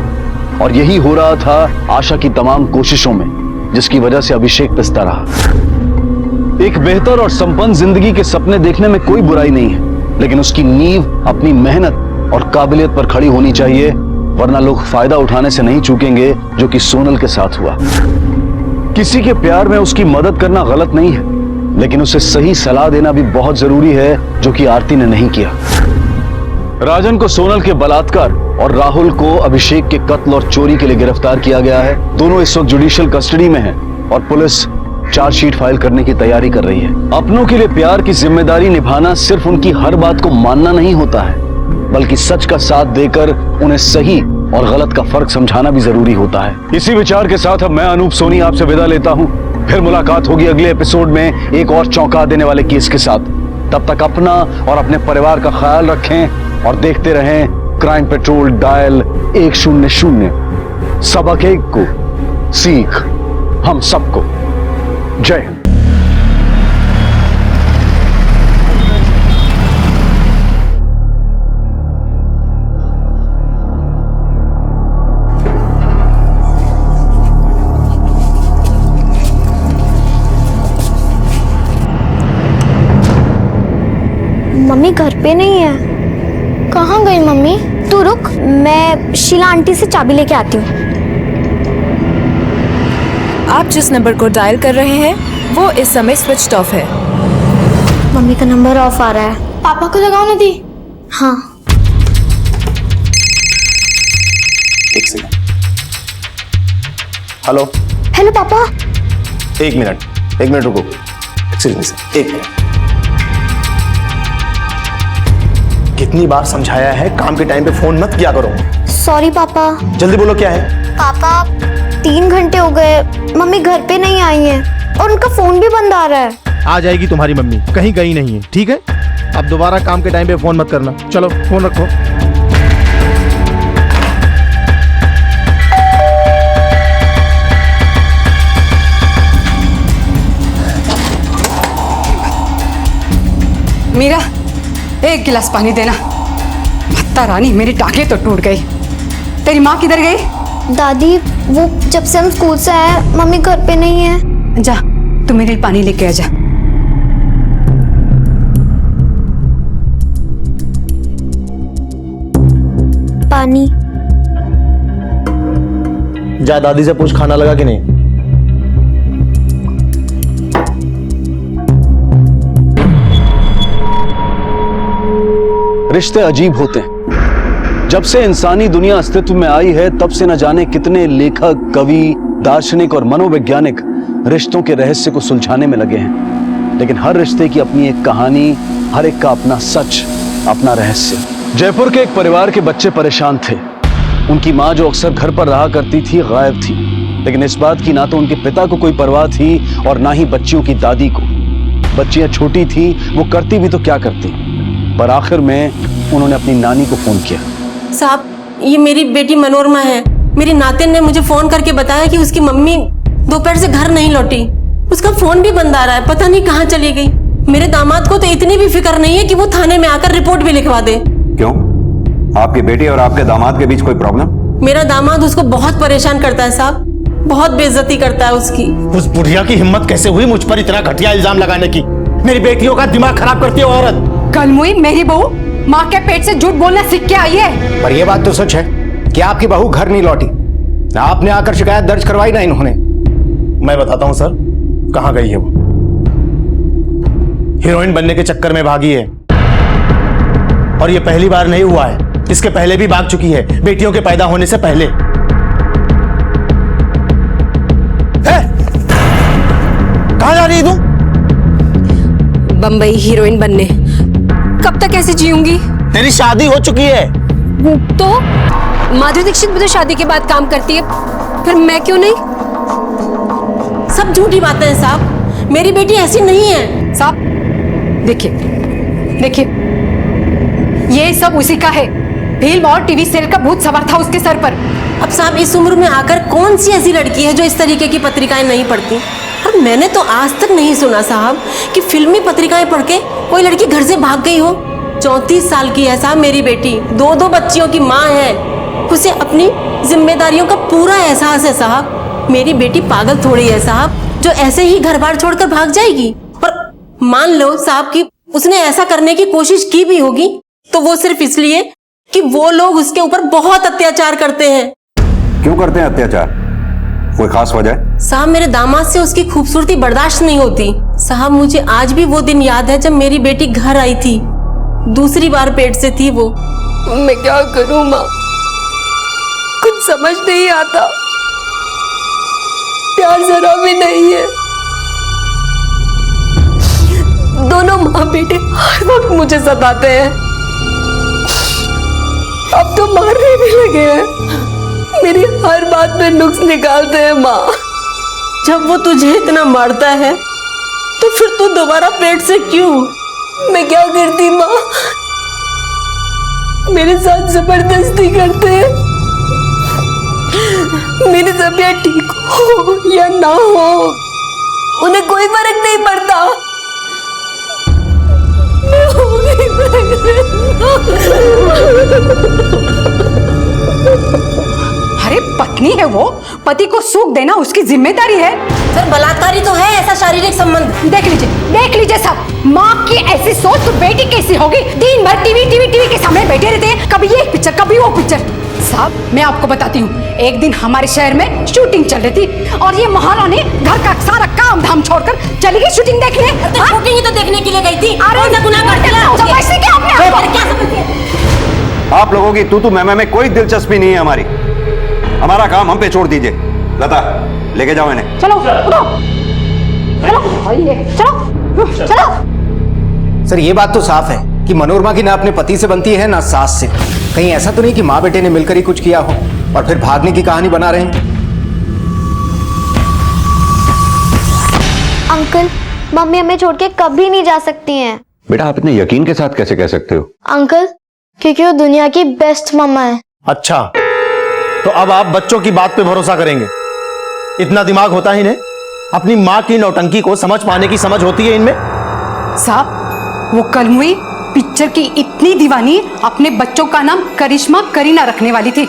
और यही हो रहा था आशा की तमाम कोशिशों में, जिसकी वजह से अभिषेक पिसता रहा। एक बेहतर और संपन्न जिंदगी के सपने देखने में कोई बुराई नहीं है, लेकिन उसकी नींव अपनी मेहनत और काबिलियत पर खड़ी होनी चाहिए, वरना लोग फायदा उठाने से नहीं चूकेंगे, जो कि सोनल के साथ हुआ। किसी के प्यार में उसकी मदद करना गलत नहीं है, लेकिन उसे सही सलाह देना भी बहुत जरूरी है, जो कि आरती ने नहीं किया। राजन को सोनल के बलात्कार और राहुल को अभिषेक के कत्ल और चोरी के लिए गिरफ्तार किया गया है। दोनों इस वक्त जुडिशियल कस्टडी में हैं और पुलिस चार्जशीट फाइल करने की तैयारी कर रही है। अपनों के लिए प्यार की जिम्मेदारी निभाना सिर्फ उनकी हर बात को मानना नहीं होता है, बल्कि सच का साथ देकर उन्हें सही और गलत का फर्क समझाना भी जरूरी होता है। इसी विचार के साथ अब मैं अनूप सोनी आपसे विदा लेता हूं। फिर मुलाकात होगी अगले एपिसोड में एक और चौंका देने वाले केस के साथ। तब तक अपना और अपने परिवार का ख्याल रखें और देखते रहें क्राइम पेट्रोल डायल 100। सबक एक को सीख हम सबको। जय हिंद। मम्मी घर पे नहीं है। कहाँ गई मम्मी? तू रुक, मैं शीला आंटी से चाबी लेके आती हूँ। आप जिस नंबर को डायल कर रहे हैं वो इस समय स्विच ऑफ है। मम्मी का नंबर ऑफ आ रहा है। पापा को लगाओ ना दी। हाँ। एक सेकंड। हेलो। हेलो पापा। एक मिनट रुको। एक्सक्यूज मी सर, एक मिनट। कितनी बार समझाया है काम के टाइम पे फोन मत किया करो। सॉरी पापा। जल्दी बोलो क्या है। पापा 3 घंटे हो गए, मम्मी घर पे नहीं आई है और उनका फोन भी बंद आ रहा है। आ जाएगी तुम्हारी मम्मी, कहीं गई नहीं है, ठीक है? अब दोबारा काम के टाइम पे फोन मत करना। चलो फोन रखो। मीरा, एक गिलास पानी देना। भत्ता रानी, मेरी टांगे तो टूट गई। तेरी माँ किधर गई? दादी वो जब से हम स्कूल से आए मम्मी घर पे नहीं है। जा तू मेरे लिए पानी लेके आ जा। पानी। जा दादी से पूछ खाना लगा कि नहीं। रिश्ते अजीब होते हैं। जब से इंसानी दुनिया अस्तित्व में आई है तब से न जाने कितने लेखक, कवि, दार्शनिक और मनोवैज्ञानिक रिश्तों के रहस्य को सुलझाने में लगे हैं। लेकिन हर रिश्ते की अपनी एक कहानी, हर एक का अपना सच, अपना रहस्य। जयपुर के एक परिवार के बच्चे परेशान थे। उनकी माँ जो अक्सर घर पर रहा करती थी गायब थी, लेकिन इस बात की ना तो उनके पिता को कोई परवाह थी और ना ही बच्चियों की दादी को। बच्चियां छोटी थी, वो करती भी तो क्या करती, पर आखिर में उन्होंने अपनी नानी को फोन किया। साहब, ये मेरी बेटी मनोरमा है। मेरी नातिन ने मुझे फोन करके बताया कि उसकी मम्मी दोपहर से घर नहीं लौटी। उसका फोन भी बंद आ रहा है, पता नहीं कहाँ चली गई। मेरे दामाद को तो इतनी भी फिक्र नहीं है कि वो थाने में आकर रिपोर्ट भी लिखवा दे। क्यों? आपकी बेटी और आपके दामाद के बीच कोई प्रॉब्लम? मेरा दामाद उसको बहुत परेशान करता है साहब, बहुत बेइज्जती करता है उसकी। उस बुढ़िया की हिम्मत कैसे हुई मुझ पर इतना घटिया इल्जाम लगाने की? मेरी बेटियों का दिमाग खराब करती है औरत। कलमुई, मेरी बहू माँ के पेट से झूठ बोलना सीख के आई है। पर यह बात तो सच है कि आपकी बहू घर नहीं लौटी। आपने आकर शिकायत दर्ज करवाई ना इन्होंने। मैं बताता हूं सर, कहां गई है वो। हीरोइन बनने के चक्कर में भागी है, और ये पहली बार नहीं हुआ है, इसके पहले भी भाग चुकी है, बेटियों के पैदा होने से पहले। कहां जा रही है तू? बम्बई हीरोइन बनने। कब तक ऐसे जीऊंगी? तेरी शादी हो चुकी है। तो माधुरी दीक्षित भी तो शादी के बाद काम करती है, फिर मैं क्यों नहीं? सब झूठी बातें हैं साहब, मेरी बेटी ऐसी नहीं है। साहब देखिए, ये सब उसी का है। फिल्म और टीवी सीरियल का भूत सवार था उसके सर पर। अब साहब, इस उम्र में आकर कौन सी ऐसी लड़की है जो इस तरीके की पत्रिकाएं नहीं पढ़ती? और मैंने तो आज तक नहीं सुना साहब कि फिल्मी पत्रिकाएं पढ़ के कोई लड़की घर से भाग गई हो। 34 साल की है साहब मेरी बेटी, 2 बच्चियों की माँ है। उसे अपनी जिम्मेदारियों का पूरा एहसास है साहब। मेरी बेटी पागल थोड़ी है साहब जो ऐसे ही घर बार छोड़कर भाग जाएगी। और मान लो साहब कि उसने ऐसा करने की कोशिश की भी होगी तो वो सिर्फ इसलिए कि वो लोग उसके ऊपर बहुत अत्याचार करते हैं। क्यों करते हैं अत्याचार? कोई खास वजह? साहब, मेरे दामाद से उसकी खूबसूरती बर्दाश्त नहीं होती। साहब, मुझे आज भी वो दिन याद है जब मेरी बेटी घर आई थी। दूसरी बार पेट से थी वो। मैं क्या करूं माँ, कुछ समझ नहीं आता। प्यार जरा भी नहीं है। दोनों माँ बेटे हर वक्त मुझे सताते हैं। अब तो मारने भी लगे हैं। मेरी हर बात में नुक्स निकालते हैं माँ। जब वो तुझे इतना मारता है तो फिर तू दोबारा पेट से क्यों? मैं क्या करती माँ, मेरे साथ जबरदस्ती करते हैं। मेरी तबीयत ठीक हो या ना हो उन्हें कोई फर्क नहीं पड़ता। मैं हो गई अरे पत्नी है वो, पति को सुख देना उसकी जिम्मेदारी है। सर बलात्कारी तो है ऐसा शारीरिक संबंध। देख लीजिए साहब, माँ की ऐसी सोच तो बेटी कैसी होगी। दिन भर टीवी के सामने बैठे रहते हैं, कभी ये पिक्चर कभी वो पिक्चर। साहब मैं आपको बताती हूँ, एक दिन हमारे शहर में शूटिंग चल रही थी और ये महारानी घर का सारा काम धाम छोड़कर चली गई शूटिंग देखने। शूटिंग ही तो देखने के लिए गई थी। अरे गुनाह आप लोगों की तू मैं में कोई दिलचस्पी नहीं है हमारी। हमारा काम हम पे छोड़ दीजिए। लता लेके जाओ इन्हें। चलो उठो, चलो चलो। सर ये बात तो साफ है कि मनोरमा की ना अपने पति से बनती है ना सास से। कहीं ऐसा तो नहीं कि माँ बेटे ने मिलकर ही कुछ किया हो और फिर भागने की कहानी बना रहे हैं। अंकल मम्मी हमें छोड़ के कभी नहीं जा सकती हैं। बेटा आप इतने यकीन के साथ कैसे कह सकते हो? अंकल क्योंकि वो दुनिया की बेस्ट मम्मा है। अच्छा तो अब आप बच्चों की बात पे भरोसा करेंगे? इतना दिमाग होता ही नहीं? अपनी माँ की नौटंकी को समझ पाने की समझ होती है इनमें? साहब वो कल हुई पिक्चर की इतनी दीवानी अपने बच्चों का नाम करिश्मा करीना रखने वाली थी।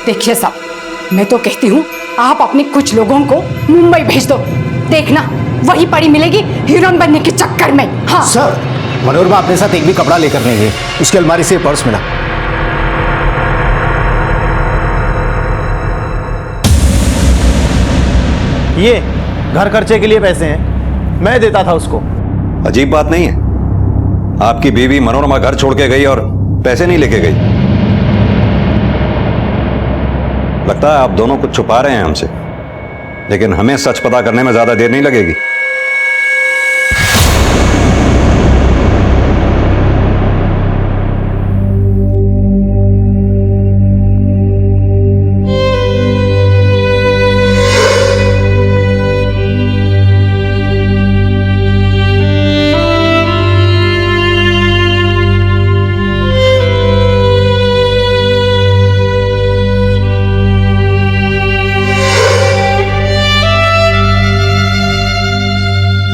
देखिए साहब मैं तो कहती हूँ आप अपने कुछ लोगों को मुंबई भेज दो, देखना वही पड़ी मिलेगी हीरोइन बनने के चक्कर में। हाँ सर मनोरमा अपने साथ एक भी कपड़ा लेकर नहीं गई, उसकी अलमारी से पर्स मिला। ये घर खर्चे के लिए पैसे हैं, मैं देता था उसको। अजीब बात नहीं है, आपकी बीवी मनोरमा घर छोड़ के गई और पैसे नहीं लेके गई। लगता है आप दोनों कुछ छुपा रहे हैं हमसे, लेकिन हमें सच पता करने में ज्यादा देर नहीं लगेगी।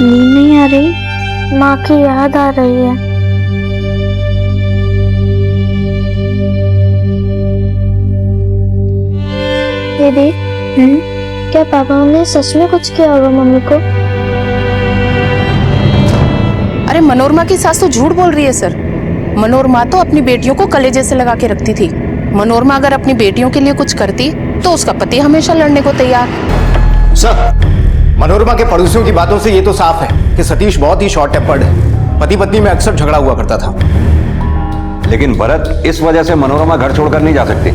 नींद नहीं आ रही, माँ की याद आ रही है। दीदी क्या पापा ने सच में कुछ किया होगा मम्मी को? अरे मनोरमा की सास तो झूठ बोल रही है सर। मनोरमा तो अपनी बेटियों को कलेजे से लगा के रखती थी। मनोरमा अगर अपनी बेटियों के लिए कुछ करती तो उसका पति हमेशा लड़ने को तैयार। सर मनोरमा के पड़ोसियों की बातों से ये तो साफ है कि सतीश बहुत ही शॉर्ट टेम्पर्ड है। पति पत्नी में अक्सर झगड़ा हुआ करता था। लेकिन भरत इस वजह से मनोरमा घर छोड़कर नहीं जा सकती।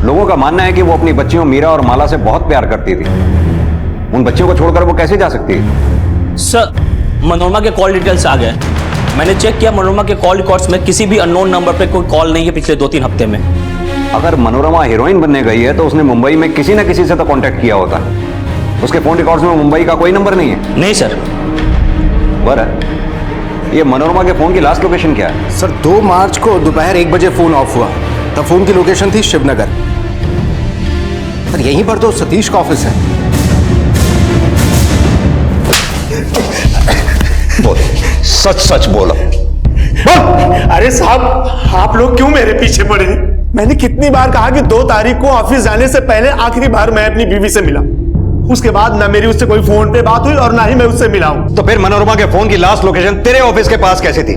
लोगों का मानना है कि वो अपनी बच्चियों मीरा और माला से बहुत प्यार करती थी। उन बच्चियों को छोड़कर वो कैसे जा सकती है? सर मनोरमा के कॉल डिटेल्स आ गए। मैंने चेक किया, मनोरमा के कॉल रिकॉर्ड्स में किसी भी अननोन नंबर पे कोई कॉल नहीं है पिछले 2-3 हफ्ते में। अगर मनोरमा हीरोइन बनने गई है तो उसने मुंबई में किसी न किसी से तो कांटेक्ट किया होता। उसके फोन रिकॉर्ड्स में मुंबई का कोई नंबर नहीं है। नहीं सर। भरत ये मनोरमा के फोन की लास्ट लोकेशन क्या है? सर 2 मार्च को दोपहर 1 बजे फोन ऑफ हुआ, तब फोन की लोकेशन थी शिवनगर। सर यहीं पर तो सतीश का ऑफिस है। बोल, सच सच बोलो। अरे साहब आप लोग क्यों मेरे पीछे पड़े? मैंने कितनी बार कहा कि 2 तारीख को ऑफिस जाने से पहले आखिरी बार मैं अपनी बीवी से मिला। उसके बाद ना मेरी उससे कोई फोन पे बात हुई और ना ही मैं उससे मिला हूं। तो फिर मनोरमा के फोन की लास्ट लोकेशन तेरे ऑफिस के पास कैसे थी?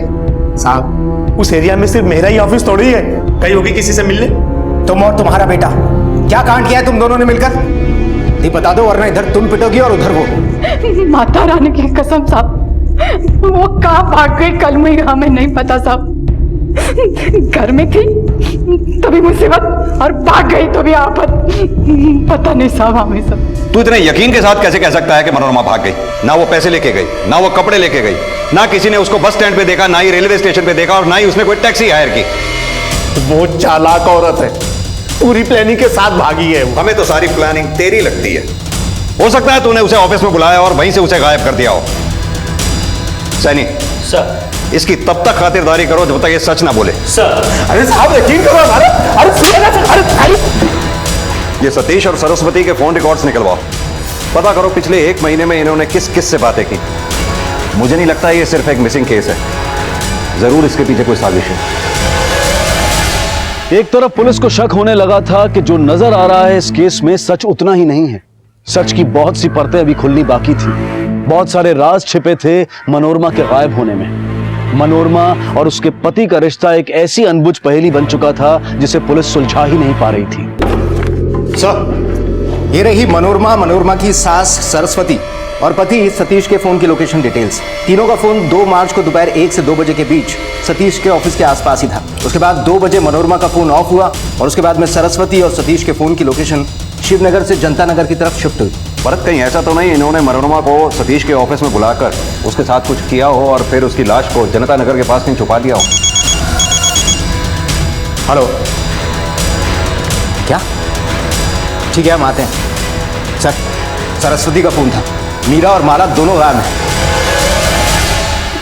साहब उस एरिया में सिर्फ मेरा ही ऑफिस थोड़ी है, कहीं होगी किसी से मिलने। तुम और तुम्हारा बेटा क्या कांड किया है तुम दोनों ने मिलकर? नहीं बता दो वरना इधर तुम पिटोगी और उधर वो। माता रानी की कसम साहब वो कहाँ भाग गई कल में हमें नहीं पता साहब। घर में थी तभी मुसीबत और भाग गई तो भी आफत। पता नहीं साहब हमें सब। तू इतने यकीन के साथ कैसे कह सकता है कि मनोरमा भाग गई? ना वो पैसे लेके गई, ना वो कपड़े लेके गई, ना किसी ने उसको बस स्टैंड पे देखा, ना ही रेलवे स्टेशन पे देखा और ना ही उसने कोई टैक्सी हायर की। वो चालाक औरत है, पूरी प्लानिंग के साथ भागी है। हमें तो सारी प्लानिंग तेरी लगती है। हो सकता है तूने उसे ऑफिस में बुलाया और वहीं से उसे गायब कर दिया हो। सैनी सर इसकी तब तक खातिरदारी करो जब तक ये सच ना बोले। सर अरे साहब यकीन करो हमारा। अरे ये सतीश और सरस्वती के फोन रिकॉर्ड्स निकलवाओ। पता करो पिछले 1 महीने में इन्होंने किस किस से बातें की। मुझे नहीं लगता ये सिर्फ एक मिसिंग केस है, जरूर इसके पीछे कोई साजिश है। एक तरफ पुलिस को शक होने लगा था कि जो नजर आ रहा है इस केस में सच उतना ही नहीं है। सच की बहुत सी परतें अभी खुलनी बाकी थी। बहुत सारे राज छिपे थे मनोरमा के गायब होने में। मनोरमा और उसके पति का रिश्ता एक ऐसी अनबुझ पहेली बन चुका था जिसे पुलिस सुलझा ही नहीं पा रही थी। सर, ये रही मनोरमा की सास सरस्वती और पति सतीश के फोन की लोकेशन डिटेल्स। तीनों का फोन 2 मार्च को दोपहर 1 से 2 बजे के बीच सतीश के ऑफिस के आसपास ही था। उसके बाद 2 बजे मनोरमा का फोन ऑफ हुआ और उसके बाद में सरस्वती और सतीश के फोन की लोकेशन शिवनगर से जनता नगर की तरफ शिफ्ट हुई। भरत, कहीं ऐसा तो नहीं इन्होंने मनोरमा को सतीश के ऑफिस में बुलाकर उसके साथ कुछ किया हो और फिर उसकी लाश को जनता नगर के पास कहीं छुपा दिया हो? हेलो, क्या? ठीक है, हम आते हैं। सर, सरस्वती का फोन था। मीरा और माला दोनों गायब हैं।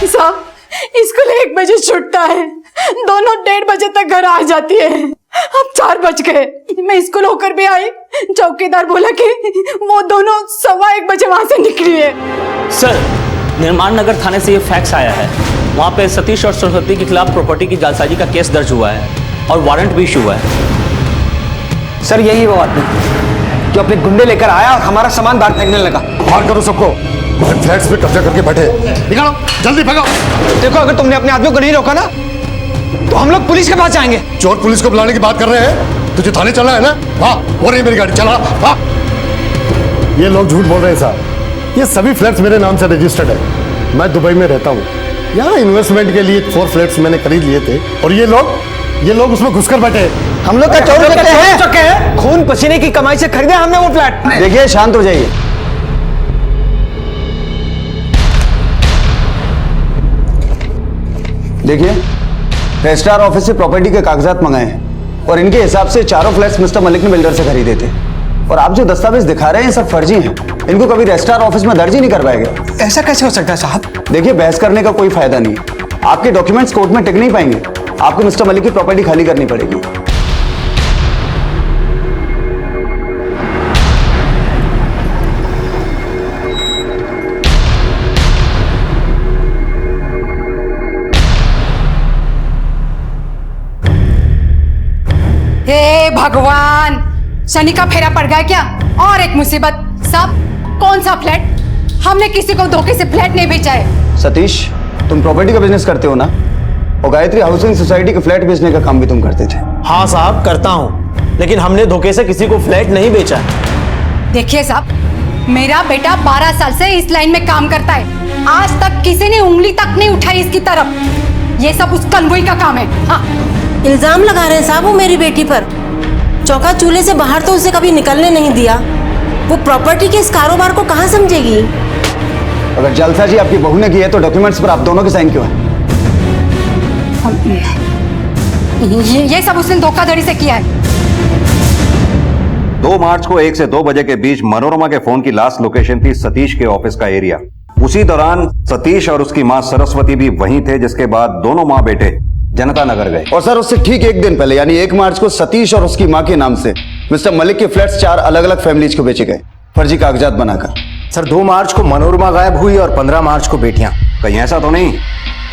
साहब, स्कूल 1 बजे छूटता है, दोनों 1:30 बजे तक घर आ जाती है। अब 4 बज गए। मैं स्कूल होकर भी आई, चौकीदार बोला कि वो दोनों 1:15 बजे वहां से निकली है। सर, निर्माण नगर थाने से ये फैक्स आया है। वहाँ पे सतीश और सरस्वती के खिलाफ प्रॉपर्टी की जालसाजी का केस दर्ज हुआ है और वारंट भी इशू हुआ है। सर, यही वो आदमी जो अपने गुंडे लेकर आया और हमारा सामान बाहर फेंकने लगा। बाहर करो सबको, फ्लैट्स पे कब्जा करके बैठे। निकालो, जल्दी भगाओ। देखो, अगर तुमने अपने आदमियों को नहीं रोका ना तो हम लोग पुलिस के पास जाएंगे। चोर पुलिस को बुलाने की बात कर रहे हैं? तुझे थाने चलना है ना? वाह, हो रही मेरी गाड़ी, चला। वाह, ये लोग झूठ बोल रहे हैं साहब। ये सभी फ्लैट्स मेरे नाम से रजिस्टर्ड है। मैं दुबई में रहता हूँ। यहाँ इन्वेस्टमेंट के लिए 4 फ्लैट्स मैंने खरीद लिए थे और ये लोग उसमें घुसकर बैठे। हम लोग का चोर चक्के हैं। खून पसीने की कमाई से खरीदे हमने वो फ्लैट। देखिए, शांत हो जाइए। देखिए, रजिस्ट्रार ऑफिस से प्रॉपर्टी के कागजात मंगाए हैं और इनके हिसाब से चारों फ्लैट्स मिस्टर मलिक ने बिल्डर से खरीदे थे। और आप जो दस्तावेज दिखा रहे हैं सब फर्जी हैं। इनको कभी रजिस्ट्रार ऑफिस में दर्ज ही नहीं करवाया गया। ऐसा कैसे हो सकता है साहब? देखिए, बहस करने का कोई फायदा नहीं है। आपके डॉक्यूमेंट्स कोर्ट में टिक नहीं पाएंगे। आपको मिस्टर मलिक की प्रॉपर्टी खाली करनी पड़ेगी। हे भगवान, शनि का फेरा पड़ गया क्या? और एक मुसीबत। साहब, कौन सा फ्लैट? हमने किसी को धोखे से फ्लैट नहीं बेचा है। सतीश, तुम प्रॉपर्टी का बिजनेस करते हो ना? और गायत्री हाउसिंग सोसाइटी के फ्लैट बेचने का काम भी तुम करते थे। हाँ साहब, करता हूँ, लेकिन हमने धोखे से किसी को फ्लैट नहीं बेचा है। देखिए साहब, मेरा बेटा 12 साल से इस लाइन में काम करता है। आज तक किसी ने उंगली तक नहीं उठाई इसकी तरफ। ये सब उस कन्वोई का काम है। हाँ, इल्जाम लगा रहे हैं साहब वो मेरी बेटी पर। चौका चूल्हे से बाहर तो उसे कभी निकलने नहीं दिया। वो प्रॉपर्टी के इस कारोबार को कहाँ समझेगी? अगर जलसा आपकी बहू ने की है तो डॉक्यूमेंट्स पर आप दोनों के साइन क्यों है? ये सब उसने धोखाधड़ी से किया है। 2 मार्च को 1 से 2 बजे के बीच मनोरमा के फोन की लास्ट लोकेशन थी सतीश के ऑफिस का एरिया। उसी दौरान सतीश और उसकी मां सरस्वती भी वहीं थे, जिसके बाद दोनों मां बेटे जनता नगर गए। और सर, उससे ठीक 1 दिन पहले यानी 1 मार्च को सतीश और उसकी मां के नाम से मिस्टर मलिक के फ्लैट्स 4 अलग अलग फैमिलीज को बेचे गए, फर्जी कागजात बनाकर। सर, 2 मार्च को मनोरमा गायब हुई और 15 मार्च को बेटियां। कहीं ऐसा तो नहीं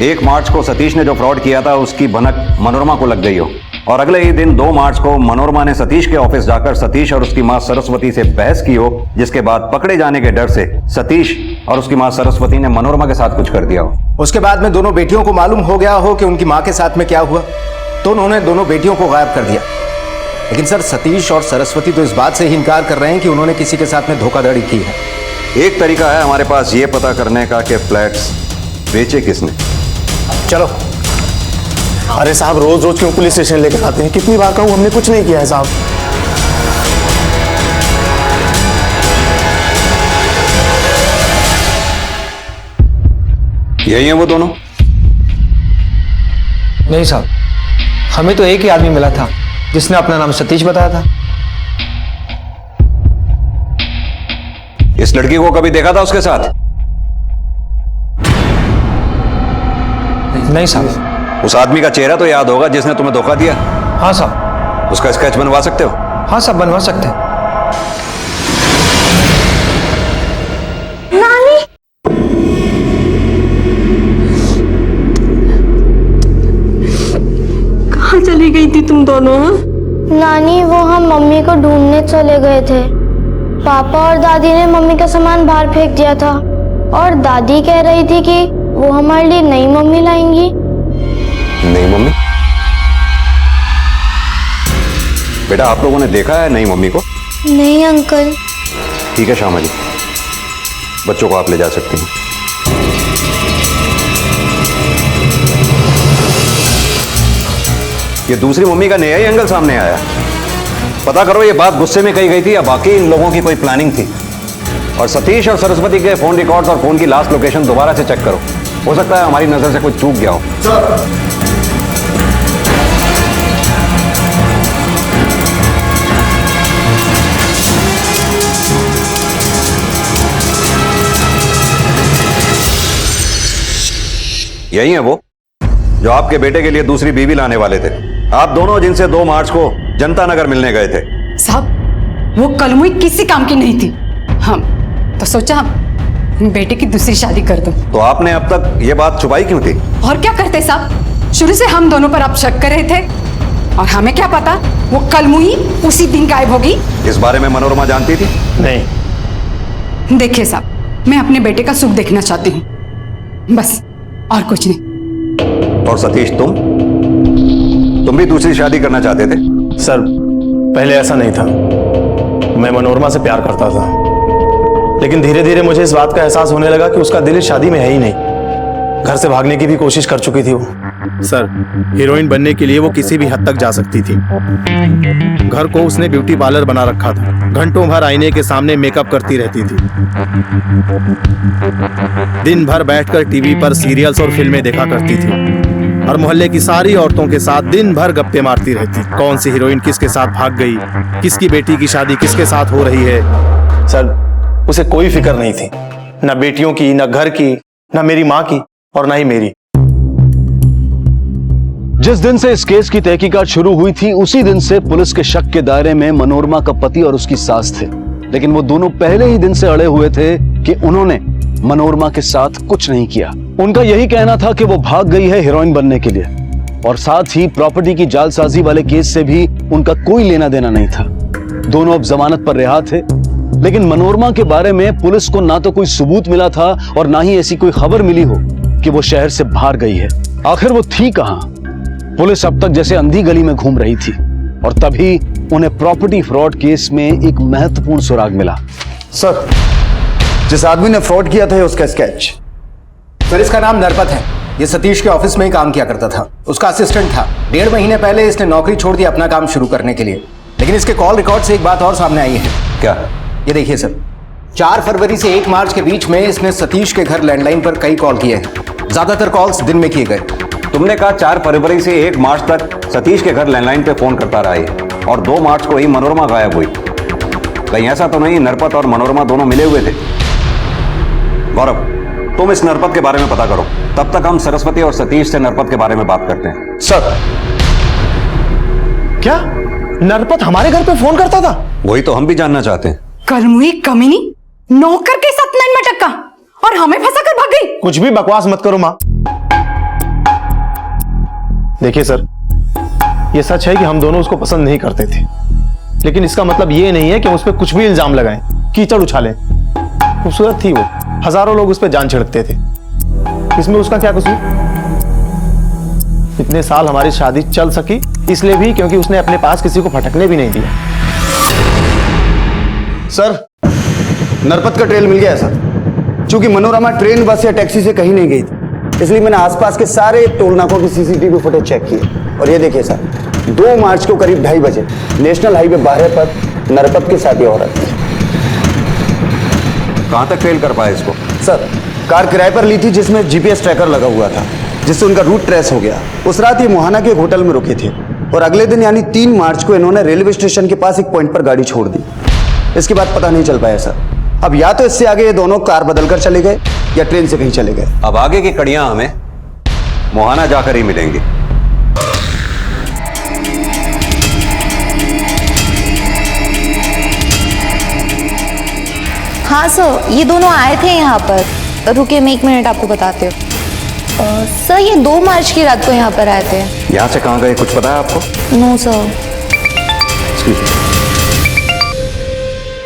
1 मार्च को सतीश ने जो फ्रॉड किया था उसकी भनक मनोरमा को लग गई हो और अगले ही दिन 2 मार्च को मनोरमा ने सतीश के ऑफिस जाकर सतीश और उसकी मां सरस्वती से बहस की हो, जिसके बाद पकड़े जाने के डर से सतीश और उसकी मां सरस्वती ने मनोरमा के साथ कुछ कर दिया हो। उसके बाद में दोनों बेटियों को मालूम हो गया हो कि उनकी मां के साथ में क्या हुआ, तो उन्होंने दोनों बेटियों को गायब कर दिया। लेकिन सर, सतीश और सरस्वती तो इस बात से ही इनकार कर रहे हैं कि उन्होंने किसी के साथ में धोखाधड़ी की है। एक तरीका है हमारे पास ये पता करने का कि फ्लैट्स बेचे किसने। चलो। अरे साहब, रोज रोज क्यों पुलिस स्टेशन लेकर आते हैं? कितनी बार कहूं, हमने कुछ नहीं किया है साहब। यही है वो दोनों? नहीं साहब, हमें तो एक ही आदमी मिला था जिसने अपना नाम सतीश बताया था। इस लड़की को कभी देखा था उसके साथ? नहीं साहब। उस आदमी का चेहरा तो याद होगा जिसने तुम्हें धोखा दिया? हाँ साहब। उसका स्केच बनवा सकते हो? हाँ साहब, बनवा सकते हैं। नानी, कहाँ चली गई थी तुम दोनों? नानी, वो हम मम्मी को ढूंढने चले गए थे। पापा और दादी ने मम्मी का सामान बाहर फेंक दिया था और दादी कह रही थी कि वो हमारे लिए नई मम्मी लाएंगी। नई मम्मी? बेटा आप लोगों ने देखा है नई मम्मी को? नहीं अंकल। ठीक है श्यामा जी, बच्चों को आप ले जा सकती हैं। ये दूसरी मम्मी का नया ही एंगल सामने आया। पता करो ये बात गुस्से में कही गई थी या बाकी इन लोगों की कोई प्लानिंग थी। और सतीश और सरस्वती के फोन रिकॉर्ड्स और फोन की लास्ट लोकेशन दोबारा से चेक करो, हो सकता है हमारी नजर से कुछ चूक गया हो। यही है वो जो आपके बेटे के लिए दूसरी बीवी लाने वाले थे, आप दोनों जिनसे 2 मार्च को जनता नगर मिलने गए थे। साहब वो कलमुई किसी काम की नहीं थी, हम तो सोचा बेटे की दूसरी शादी कर दूं। तो आपने अब तक ये बात छुपाई क्यों थी? और क्या करते साहब, शुरू से हम दोनों पर आप शक कर रहे थे और हमें क्या पता वो कलमुई उसी दिन गायब होगी। इस बारे में मनोरमा जानती थी? नहीं। देखिए साहब, मैं अपने बेटे का सुख देखना चाहती हूँ, बस, और कुछ नहीं। और सतीश तुम भी दूसरी शादी करना चाहते थे? सर पहले ऐसा नहीं था, मैं मनोरमा से प्यार करता था, लेकिन धीरे धीरे मुझे इस बात का एहसास होने लगा कि उसका दिल इस शादी में है ही नहीं। घर से भागने की भी कोशिश कर चुकी थी वो। सर हीरोइन बनने के लिए वो किसी भी हद तक जा सकती थी। घर को उसने ब्यूटी पार्लर बना रखा था, घंटों भर आईने के सामने मेकअप करती रहती थी, दिन भर बैठकर टीवी पर सीरियल्स और फिल्में देखा करती थी और मोहल्ले की सारी औरतों के साथ दिन भर गप्पे मारती रहती। कौन सी हीरोइन किसके साथ भाग गई, किसकी बेटी की शादी किसके साथ हो रही है। सर उसे कोई फिक्र नहीं थी, न बेटियों की, न घर की, न मेरी माँ की और न ही मेरी। जिस दिन से इस केस की तहकीकात शुरू हुई थी उसी दिन से पुलिस के शक के दायरे में मनोरमा का पति और उसकी सास थे, लेकिन वो दोनों पहले ही दिन से अड़े हुए थे कि उन्होंने मनोरमा के साथ कुछ नहीं किया। उनका यही कहना था कि वो भाग गई है हीरोइन बनने के लिए, और साथ ही प्रॉपर्टी की जालसाजी वाले केस से भी उनका कोई लेना देना नहीं था। दोनों अब जमानत पर रिहा थे, लेकिन मनोरमा के बारे में पुलिस को ना तो कोई सबूत मिला था और ना ही ऐसी कोई खबर मिली हो कि वो शहर से बाहर गई है। आखिर वो थी कहां? पुलिस अब तक जैसे अंधी गली में घूम रही थी, और तभी उन्हें प्रॉपर्टी फ्रॉड केस में एक महत्वपूर्ण सुराग मिला। सर, जिस आदमी ने फ्रॉड किया था उसका स्केच। सर, इसका नाम नरपत है। ये सतीश के ऑफिस में ही काम किया करता था, उसका असिस्टेंट था। 1.5 महीने पहले इसने नौकरी छोड़ दी अपना काम शुरू करने के लिए, लेकिन इसके कॉल रिकॉर्ड से एक बात और सामने आई है। क्या? ये देखिए सर, 4 फरवरी से 1 मार्च के बीच में इसने सतीश के घर लैंडलाइन पर कई कॉल किए हैं। ज्यादातर कॉल्स दिन में किए गए। तुमने कहा 4 फरवरी से 1 मार्च तक सतीश के घर लैंडलाइन पे फोन करता रहा है, और 2 मार्च को ही मनोरमा गायब हुई। कहीं ऐसा तो नहीं नरपत और मनोरमा दोनों मिले हुए थे? गौरव, तुम इस नरपत के बारे में पता करो, तब तक हम सरस्वती और सतीश से नरपत के बारे में बात करते हैं। सर, क्या नरपत हमारे घर पे फोन करता था? वही तो हम भी जानना चाहते हैं। कलमुई कमीनी नौकर के साथ लाइन में टक्का और हमें फंसा कर भाग गई। कुछ भी बकवास मत करो माँ। देखिए सर, ये सच है कि हम दोनों उसको पसंद नहीं करते थे, लेकिन इसका मतलब ये नहीं है कि हम उस पर कुछ भी इल्जाम लगाएं, कीचड़ उछालें। खूबसूरत थी वो, हजारों लोग उस पर जान छिड़कते थे, इसमें उसका क्या कसूर? इतने साल हमारी शादी चल सकी इसलिए भी क्योंकि उसने अपने पास किसी को फटकने भी नहीं दिया। सर, नरपत का ट्रेल मिल गया है सर। चूंकि मनोरमा ट्रेन, बस या टैक्सी से कहीं नहीं गई थी, इसलिए मैंने आसपास के सारे टोल नाकों की सीसीटीवी फुटेज चेक किए, और ये देखिए सर, 2 मार्च को करीब 2:30 बजे नेशनल हाईवे 12 पर नरपत के साथ ये औरत थी। कहां तक ट्रेल कर पाए इसको? सर, कार किराए पर ली थी जिसमें जीपीएस ट्रैकर लगा हुआ था, जिससे उनका रूट ट्रेस हो गया। उस रात ये मोहाना के एक होटल में रुके थे, और अगले दिन यानी 3 मार्च को इन्होंने रेलवे स्टेशन के पास एक पॉइंट पर गाड़ी छोड़ दी। इसके बाद पता नहीं चल पाया सर। अब या तो इससे आगे ये दोनों कार बदलकर चले गए या ट्रेन से कहीं चले गए। अब आगे की कड़ियां हमें मोहाना जाकर ही मिलेंगी। हाँ सर, ये दोनों आए थे यहाँ पर। रुके, मैं 1 मिनट आपको बताती हूँ। सर, ये 2 मार्च की रात को यहाँ पर आए थे। यहां से कहां गए, कुछ पता है आपको? No sir.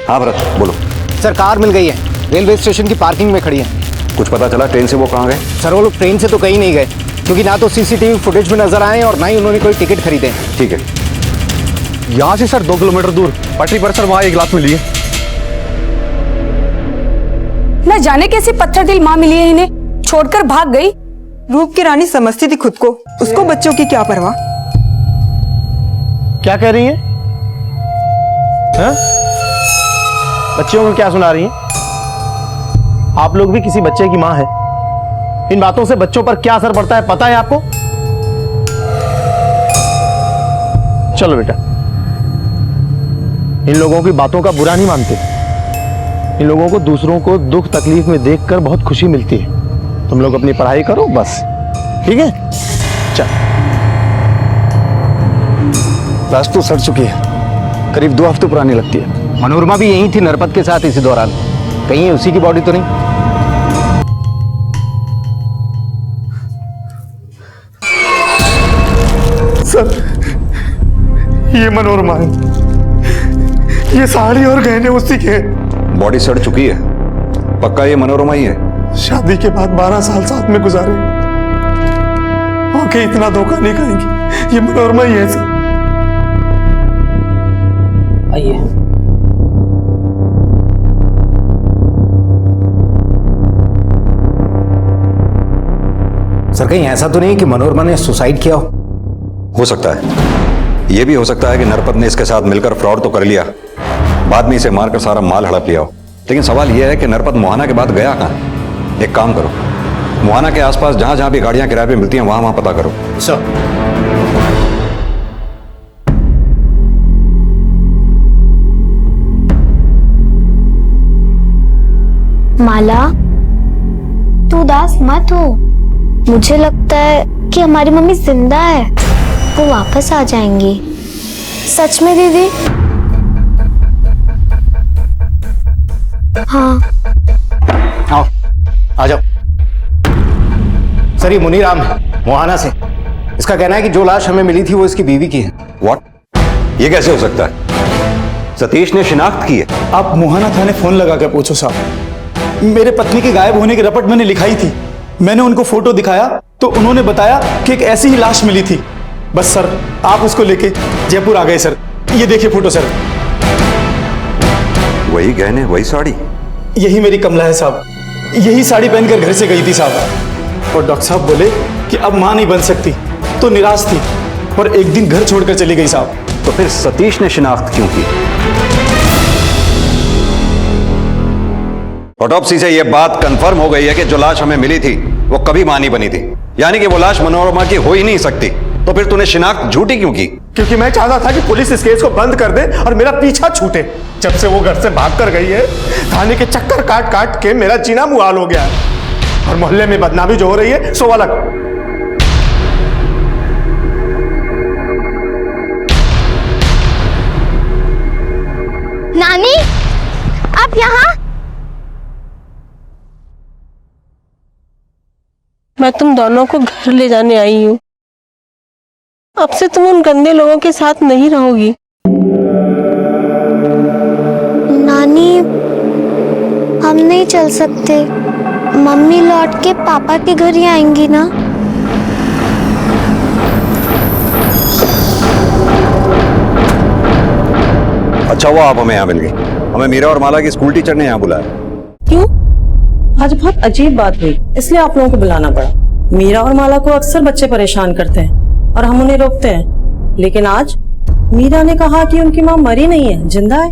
हाँ भरत बोलो। सर कार मिल गई है, रेलवे स्टेशन की पार्किंग में खड़ी है। कुछ पता चला ट्रेन से वो कहाँ गए? सर वो लोग ट्रेन से तो कहीं नहीं गए, क्योंकि ना तो सीसीटीवी फुटेज में नजर आए और ना ही उन्होंने कोई टिकट खरीदे। ठीक है। यहाँ से सर 2 किलोमीटर दूर पटरी पर सर वहाँ एक लाश मिली है। न जाने कैसी पत्थर दिल माँ मिली है इन्हें, छोड़कर भाग गई। रूप की रानी समझती थी खुद को, उसको बच्चों की क्या परवाह। क्या कह रही हैं? हाँ? बच्चियों को क्या सुना रही हैं? आप लोग भी किसी बच्चे की माँ है। इन बातों से बच्चों पर क्या असर पड़ता है पता है आपको? चलो बेटा, इन लोगों की बातों का बुरा नहीं मानते। इन लोगों को दूसरों को दुख तकलीफ में देखकर बहुत खुशी मिलती है। तुम लोग अपनी पढ़ाई करो बस, ठीक है? चल। लाश तो सड़ चुकी है, करीब 2 हफ्ते पुरानी लगती है। मनोरमा भी यहीं थी नरपत के साथ इसी दौरान, कहीं उसी की बॉडी तो नहीं? सर ये मनोरमा है, ये साड़ी और गहने उसी के हैं। बॉडी सड़ चुकी है, पक्का ये मनोरमा ही है? शादी के बाद 12 साल साथ में गुजारे, आंखें इतना धोखा नहीं खाएंगी। ये मनोरमा ही है सर। आइए। सर कहीं ऐसा तो नहीं कि मनोरमा ने सुसाइड किया हो सकता है। यह भी हो सकता है कि नरपत ने इसके साथ मिलकर फ्रॉड तो कर लिया, बाद में इसे मारकर सारा माल हड़प लिया हो। लेकिन सवाल यह है कि नरपत मोहाना के बाद गया कहां? एक काम करो, मोहाना के आसपास जहां जहां भी गाड़ियां किराए पे मिलती हैं वहां वहां पता करो। सर माला, तू उदास मत हो। मुझे लगता है कि हमारी मम्मी जिंदा है, वो वापस आ जाएंगी। सच में दीदी? हाँ। आओ, आ जाओ। सर ये मुनीराम है, मोहाना से। इसका कहना है कि जो लाश हमें मिली थी वो इसकी बीवी की है। व्हाट? ये कैसे हो सकता है? सतीश ने शिनाख्त की है? आप मोहाना थाने फोन लगा कर पूछो साहब। मेरे पत्नी के गायब होने की रपट मैंने लिखाई थी, मैंने उनको फोटो दिखाया तो उन्होंने बताया कि एक ऐसी ही लाश मिली थी। बस सर आप उसको लेके जयपुर आ गए सर। ये देखिए फोटो सर। वही गहने, वही साड़ी? यही मेरी कमला है साहब, यही साड़ी पहनकर घर से गई थी साहब। और डॉक्टर साहब बोले कि अब मां नहीं बन सकती, तो निराश थी और एक दिन घर छोड़कर चली गई साहब। तो फिर सतीश ने शिनाख्त क्यों की? ऑटोप्सी से यह बात कंफर्म हो गई है कि जो लाश हमें मिली थी वो कभी मां नहीं बनी थी, यानी कि वो लाश मनोरमा की हो ही नहीं सकती। तो फिर तूने शिनाख्त झूठी क्यों की? क्योंकि मैं चाहता था कि पुलिस इस केस को बंद कर दे और मेरा पीछा छूटे। जब से वो घर से भाग कर गई है, थाने के चक्कर काट काट के मेरा जीना मुहाल हो गया है। और मोहल्ले में बदनामी जो हो रही है सो अलग। नानी, आप यहाँ? मैं तुम दोनों को घर ले जाने आई हूँ। अब से तुम उन गंदे लोगों के साथ नहीं रहोगी। नानी, हम नहीं चल सकते। मम्मी लौट के पापा के घर ही आएंगी ना? अच्छा हुआ आप हमें यहाँ मिल गई। हमें मीरा और माला की स्कूल टीचर ने यहाँ बुलाया। क्यों? आज बहुत अजीब बात हुई, इसलिए आप लोगों को बुलाना पड़ा। मीरा और माला को अक्सर बच्चे परेशान करते हैं और हम उन्हें रोकते हैं, लेकिन आज मीरा ने कहा कि उनकी माँ मरी नहीं है, जिंदा है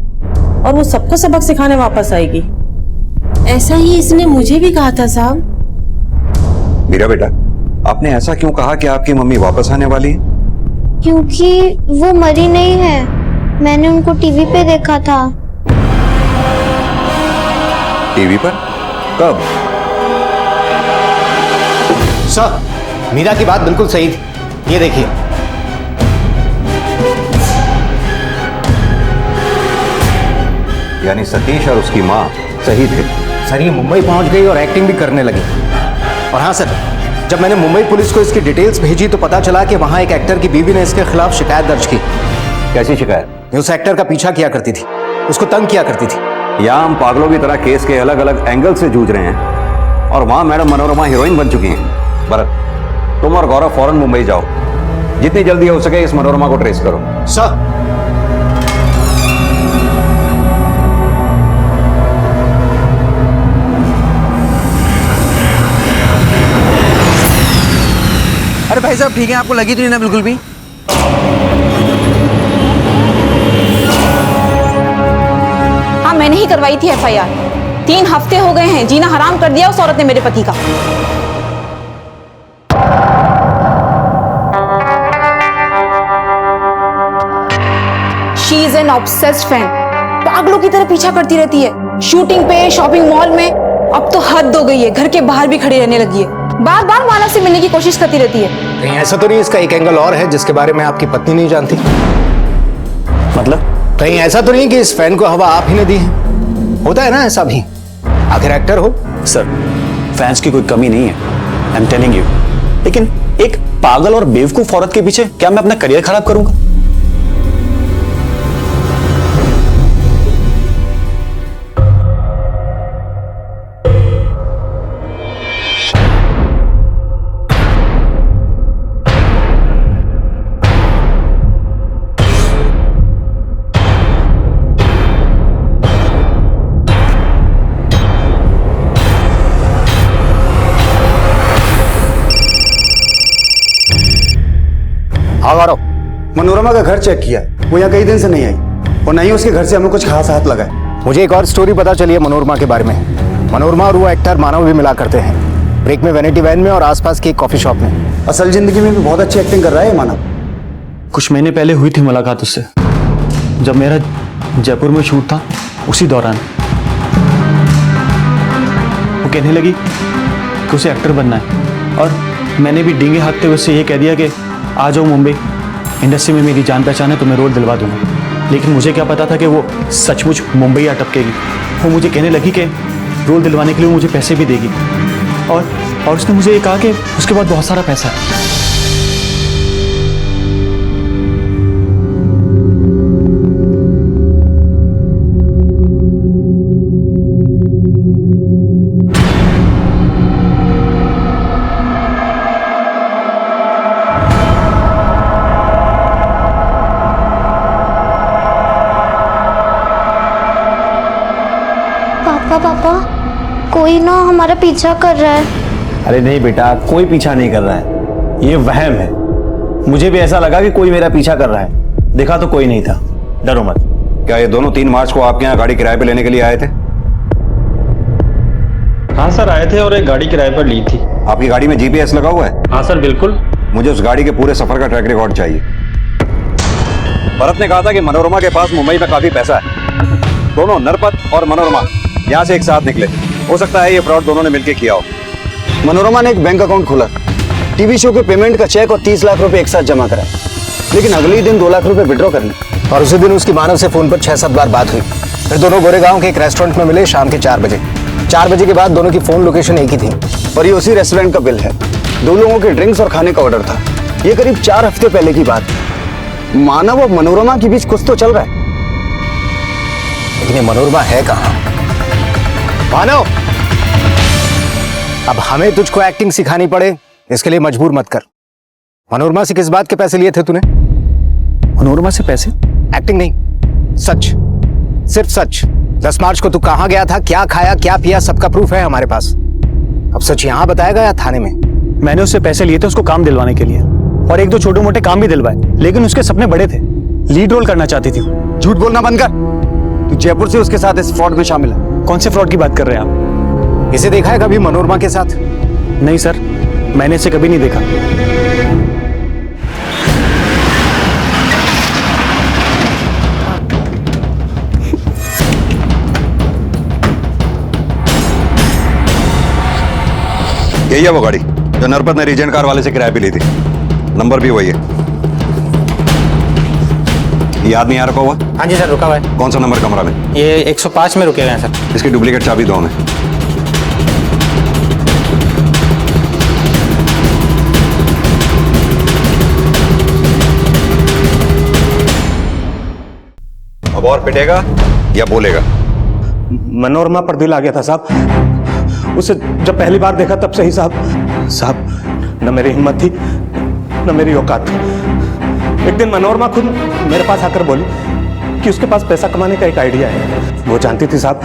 और वो सबको सबक सिखाने वापस आएगी। ऐसा ही इसने मुझे भी कहा था साहब। मीरा बेटा, आपने ऐसा क्यों कहा कि आपकी मम्मी वापस आने वाली है? क्योंकि वो मरी नहीं है, मैंने उनको टीवी पे देखा था। टीवी पर? कब? सर मीरा की बात बिल्कुल सही थी, ये देखिए। यानी सतीश और उसकी माँ सही थे। सर ये मुंबई पहुंच गई और एक्टिंग भी करने लगी। और हाँ सर, जब मैंने मुंबई पुलिस को इसकी डिटेल्स भेजी तो पता चला कि वहां एक एक्टर की बीवी ने इसके खिलाफ शिकायत दर्ज की। कैसी शिकायत? उस एक्टर का पीछा किया करती थी। उसको तंग किया करती थी। यहाँ हम पागलों की तरह केस के अलग अलग एंगल से जूझ रहे हैं और वहां मैडम मनोरमा हीरोइन बन चुकी हैं। भरत, तुम और गौरव फौरन मुंबई जाओ, जितनी जल्दी हो सके इस मनोरमा को ट्रेस करो। सर। अरे भाई साहब ठीक है, आपको लगी तो नहीं ना बिल्कुल भी? हाँ मैंने ही करवाई थी एफआईआर। 3 हफ्ते हो गए हैं, जीना हराम कर दिया उस औरत ने मेरे पति का। She is an obsessed fan, पागलों की तरह पीछा करती रहती है, शूटिंग पे, शॉपिंग मॉल में। अब तो हद हो गई है, घर के बाहर भी खड़ी रहने लगी है, बार बार मानव से मिलने की कोशिश करती रहती है। कहीं ऐसा तो नहीं इसका एक एंगल और है जिसके बारे में आपकी पत्नी नहीं जानती? मतलब कहीं ऐसा तो नहीं कि इस फैन को हवा आप ही ने दी है? होता है ना ऐसा भी, आखिर एक्टर हो। सर, फैंस की कोई कमी नहीं है, आई एम टेलिंग यू। लेकिन एक पागल और बेवकूफ औरत के पीछे क्या मैं अपना करियर खराब करूंगा? हाँ गौरव, मनोरमा का घर चेक किया, वो यहाँ कई दिन से नहीं आई और नहीं उसके घर से हमें कुछ खास हाथ लगा है। मुझे एक और स्टोरी पता चली है मनोरमा के बारे में। मनोरमा और वो एक्टर मानव भी मिला करते हैं, ब्रेक में वैनिटी वैन में और आसपास की एक कॉफी शॉप में। असल जिंदगी में भी बहुत अच्छी एक्टिंग कर रहा है मानव। कुछ महीने पहले हुई थी मुलाकात उससे, जब मेरा जयपुर में शूट था, उसी दौरान वो कहने लगी कि उसे एक्टर बनना है और मैंने भी डींगे हाँकते हुए उससे ये कह दिया कि आ जाओ मुंबई, इंडस्ट्री में मेरी जान पहचान है, तुम्हें रोल दिलवा दूंगा। लेकिन मुझे क्या पता था कि वो सचमुच मुंबई अटकेगी। वो मुझे कहने लगी कि रोल दिलवाने के लिए वो मुझे पैसे भी देगी और उसने मुझे ये कहा कि उसके बाद बहुत सारा पैसा है। पापा, कोई ना हमारा पीछा कर रहा है। अरे नहीं बेटा, कोई पीछा नहीं कर रहा है, ये वहम है। मुझे भी ऐसा लगा कि कोई मेरा पीछा कर रहा है, देखा तो कोई नहीं था। डरो मत। क्या ये दोनों 3 मार्च को आपके यहाँ गाड़ी किराए पे लेने के लिए आए थे? हाँ सर, आए थे और एक गाड़ी किराए पर ली थी। आपकी गाड़ी में जीपीएस लगा हुआ है? हाँ सर बिल्कुल। मुझे उस गाड़ी के पूरे सफर का ट्रैक रिकॉर्ड चाहिए। भरत ने कहा था कि मनोरमा के पास मुंबई में काफी पैसा है। दोनों नरपत और मनोरमा यहाँ से एक साथ निकले। हो सकता है ये फ्रॉड दोनों ने मिलकर किया हो। मनोरमा ने एक बैंक अकाउंट खोला, टीवी शो के पेमेंट का चेक और 30 लाख रुपए एक साथ जमा कराए, लेकिन अगले ही दिन 2 लाख रुपए विड्रॉ कर लिए और उसी दिन उसकी मानव से फोन पर 6-7 बार बात हुई। फिर दोनों गोरेगांव के एक रेस्टोरेंट में मिले शाम के 4 बजे। 4 बजे के बाद दोनों की फोन लोकेशन एक ही थी और ये उसी रेस्टोरेंट का बिल है। 2 लोगों के ड्रिंक्स और खाने का ऑर्डर था। ये करीब 4 हफ्ते पहले की बात। मानव और मनोरमा के बीच कुछ तो चल रहा है, लेकिन ये मनोरमा है कहाँ? मानव, अब हमें तुझको एक्टिंग सिखानी पड़े इसके लिए मजबूर मत कर। मनोरमा से किस बात के पैसे लिए थे तूने? मनोरमा से पैसे? एक्टिंग नहीं, सच, सिर्फ सच। 10 मार्च को तू कहां गया था, क्या खाया, क्या पिया, सबका प्रूफ है हमारे पास। अब सच यहां बताएगा या थाने में? मैंने उससे पैसे लिए थे उसको काम दिलवाने के लिए और 1-2 छोटे मोटे काम भी दिलवाए, लेकिन उसके सपने बड़े थे। लीड रोल करना चाहती थी। झूठ बोलना बंद कर। तू जयपुर से उसके साथ इस फ्रॉड में शामिल है। कौन से फ्रॉड की बात कर रहे हैं आप? इसे देखा है कभी मनोरमा के साथ? नहीं सर, मैंने इसे कभी नहीं देखा। यही है वो गाड़ी जो नरपत ने रीजेंट कार वाले से किराए पे ली थी। नंबर भी वही है। ये आदमी यहाँ रुका हुआ? हाँ जी सर, रुका हुआ है। कौन सा नंबर कमरा में? ये 105 में रुके हुए हैं सर। इसकी डुप्लीकेट चाबी दो हमें। अब और पिटेगा या बोलेगा? मनोरमा पर दिल आ गया था साहब। उसे जब पहली बार देखा तब से ही साहब न मेरी हिम्मत थी न मेरी औकात थी। एक दिन मनोरमा खुद मेरे पास आकर बोली कि उसके पास पैसा कमाने का एक आइडिया है। वो जानती थी साहब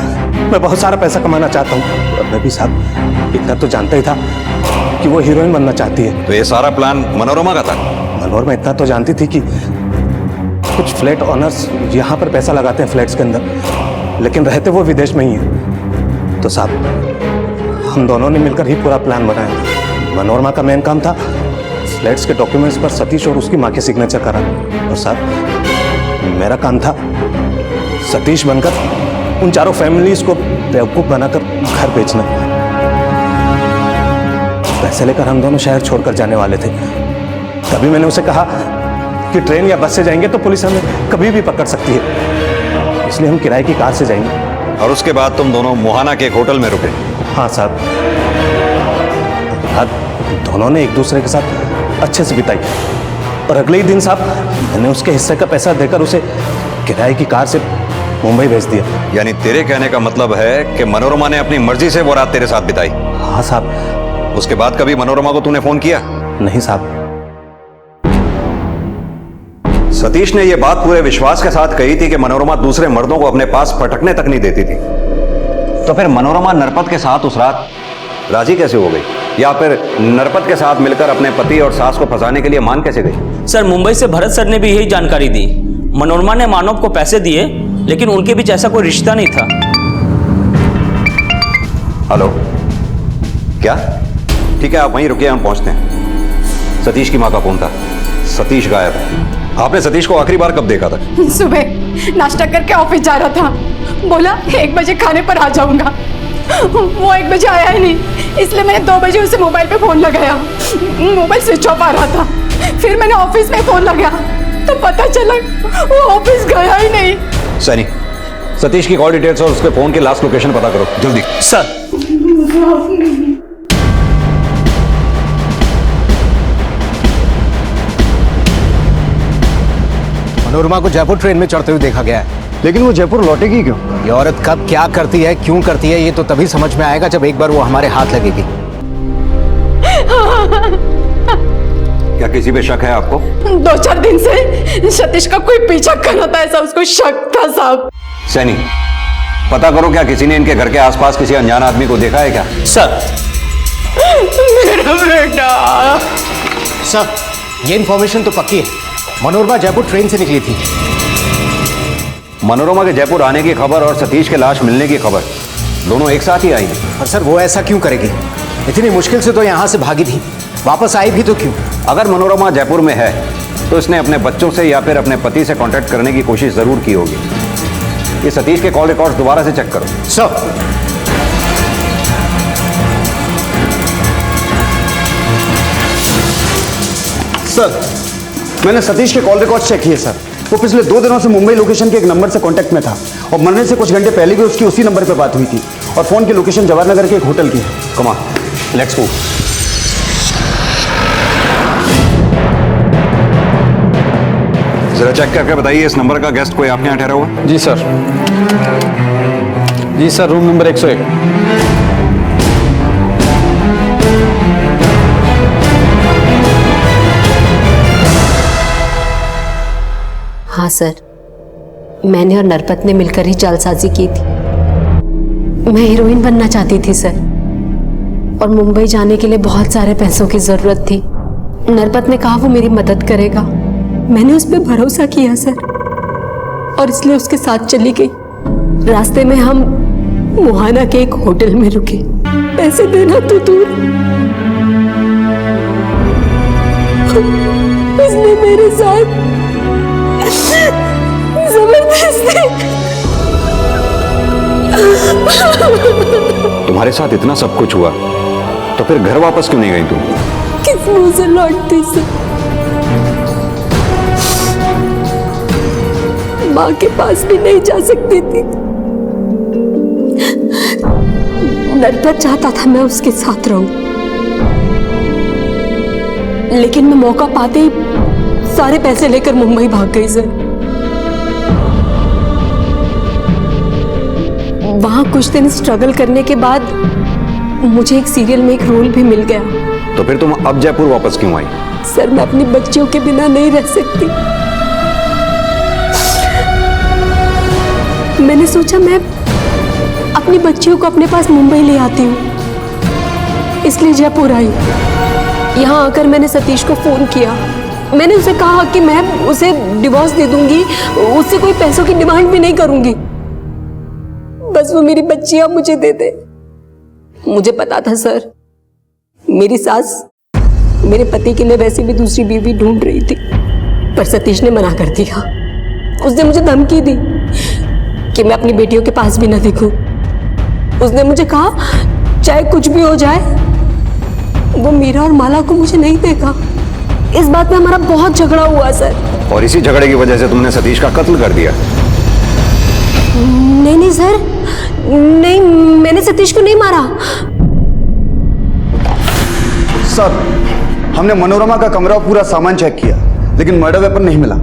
मैं बहुत सारा पैसा कमाना चाहता हूँ, और मैं भी साहब इतना तो जानता ही था कि वो हीरोइन बनना चाहती है। तो ये सारा प्लान मनोरमा का था? मनोरमा इतना तो जानती थी कि कुछ फ्लैट ऑनर्स यहाँ पर पैसा लगाते हैं फ्लैट्स के अंदर, लेकिन रहते वो विदेश में ही है। तो साहब हम दोनों ने मिलकर ही पूरा प्लान बनाया। मनोरमा का मेन काम था फ्लैट्स के डॉक्यूमेंट्स पर सतीश और उसकी माँ के सिग्नेचर कराना, और साहब मेरा काम था सतीश बनकर उन चारों फैमिलीज को बेवकूफ बनाकर घर बेचना। पैसे लेकर हम दोनों शहर छोड़कर जाने वाले थे। तभी मैंने उसे कहा कि ट्रेन या बस से जाएंगे तो पुलिस हमें कभी भी पकड़ सकती है, इसलिए हम किराए की कार से जाएंगे। और उसके बाद तुम दोनों मोहाना के एक होटल में रुके? हाँ साहब, दोनों ने एक दूसरे के साथ अच्छे से बिताई, और अगले ही दिन साहब मैंने उसके हिस्से का पैसा देकर उसे किराए की कार से मुंबई भेज दिया। यानी तेरे कहने का मतलब है कि मनोरमा ने अपनी मर्जी से वो रात तेरे साथ बिताई? हाँ साहब। उसके बाद कभी मनोरमा को तूने फोन किया? नहीं साहब। सतीश ने यह बात पूरे विश्वास के साथ कही थी कि मनोरमा दूसरे मर्दों को अपने पास पटकने तक नहीं देती थी। तो फिर मनोरमा नरपत के साथ उस रात राजी कैसे हो गई, या फिर नरपत के साथ मिलकर अपने पति और सास को फंसाने के लिए मान कैसे गई? सर मुंबई से भरत सर ने भी यही जानकारी दी। मनोरमा ने मानव को पैसे दिए, लेकिन उनके बीच ऐसा कोई रिश्ता नहीं था। हेलो, क्या? ठीक है आप वहीं रुकिए, हम पहुंचते हैं। सतीश की मां का फोन था, सतीश गायब है। आपने सतीश को आखिरी बार कब देखा था? सुबह नाश्ता करके ऑफिस जा रहा था, बोला 1 बजे खाने पर आ जाऊंगा। वो 1 बजे आया ही नहीं, इसलिए मैंने 2 बजे उसे मोबाइल पे फोन लगाया। मोबाइल स्विच ऑफ आ रहा था। फिर मैंने ऑफिस में फोन लगाया तो पता चला वो ऑफिस गया ही नहीं। सैनी, सतीश की कॉल डिटेल्स और उसके फोन की लास्ट लोकेशन पता करो जल्दी। सर। मनोरमा को जयपुर ट्रेन में चढ़ते हुए देखा गया है। लेकिन वो जयपुर लौटेगी क्यों? ये औरत कब क्या करती है, क्यों करती है, ये तो तभी समझ में आएगा जब एक बार वो हमारे हाथ लगेगी। क्या किसी पे शक है आपको? 2-4 दिन से सतीश का कोई पीछा कर रहा था, ऐसा उसको शक था साहब। सैनी, पता करो क्या किसी ने इनके घर के आसपास किसी अनजान आदमी को देखा है क्या? सर। मेरा बेटा। सर, ये इन्फॉर्मेशन तो पक्की है। मनोरमा जयपुर ट्रेन से निकली थी। मनोरमा के जयपुर आने की खबर और सतीश के लाश मिलने की खबर दोनों एक साथ ही आई हैं। पर सर वो ऐसा क्यों करेगी? इतनी मुश्किल से तो यहाँ से भागी थी, वापस आई भी तो क्यों? अगर मनोरमा जयपुर में है तो इसने अपने बच्चों से या फिर अपने पति से कांटेक्ट करने की कोशिश जरूर की होगी। ये सतीश के कॉल रिकॉर्ड्स दोबारा से चेक करो। सर, मैंने सतीश के कॉल रिकॉर्ड्स चेक किए सर। वो पिछले 2 दिनों से मुंबई लोकेशन के एक नंबर से कांटेक्ट में था, और मरने से कुछ घंटे पहले भी उसकी उसी नंबर पे बात हुई थी, और फोन की लोकेशन जवाहर नगर के एक होटल की है। Come on, let's move. जरा चेक करके बताइए इस नंबर का गेस्ट कोई आपके यहाँ ठहरा हुआ? जी सर। जी सर, रूम नंबर 101। हाँ सर, मैंने और नरपत ने मिलकर ही जालसाजी की थी। मैं हीरोइन बनना चाहती थी सर, और मुंबई जाने के लिए बहुत सारे पैसों की जरूरत थी। नरपत ने कहा वो मेरी मदद करेगा। मैंने उस पर भरोसा किया सर, और इसलिए उसके साथ चली गई। रास्ते में हम मोहाना के एक होटल में रुके। पैसे देना तो दूर, उसने मेरे साथ जबरदस्ती। तुम्हारे साथ इतना सब कुछ हुआ तो फिर घर वापस क्यों नहीं गई तुम? किस मुंह से लौटती सर? माँ के पास भी नहीं जा सकती थी। नरपत चाहता था मैं उसके साथ रहूं, लेकिन मैं मौका पाते ही सारे पैसे लेकर मुंबई भाग गई सर। वहाँ कुछ दिन स्ट्रगल करने के बाद मुझे एक सीरियल में एक रोल भी मिल गया। तो फिर तुम अब जयपुर वापस क्यों आई? सर मैं अपनी बच्चियों के बिना नहीं रह सकती। मैंने सोचा मैं अपनी बच्चियों को अपने पास मुंबई ले आती हूँ, इसलिए जयपुर आई। यहाँ आकर मैंने सतीश को फोन किया। मैंने उसे कहा कि मैं उसे डिवोर्स दे दूंगी, उससे कोई पैसों की डिमांड भी नहीं करूंगी, बस वो मेरी बच्चियां मुझे दे दे। मुझे पता था सर, मेरी सास मेरे पति के लिए वैसे भी दूसरी बीवी ढूंढ रही थी, पर सतीश ने मना कर दिया। उसने मुझे धमकी दी कि मैं अपनी बेटियों के पास भी न दिखूं। उसने मुझे कहा चाहे कुछ भी हो जाए, वो मीरा और माला को मुझे नहीं देगा। इस बात में हमारा बहुत झगड़ा हुआ सर। और इसी झगड़े की वजह से तुमने सतीश का कत्ल कर दिया? नहीं सर, नहीं, मैंने सतीश को नहीं मारा। सर, हमने मनोरमा का कमरा और पूरा सामान चेक किया, लेकिन मर्डर वेपन नहीं मिला।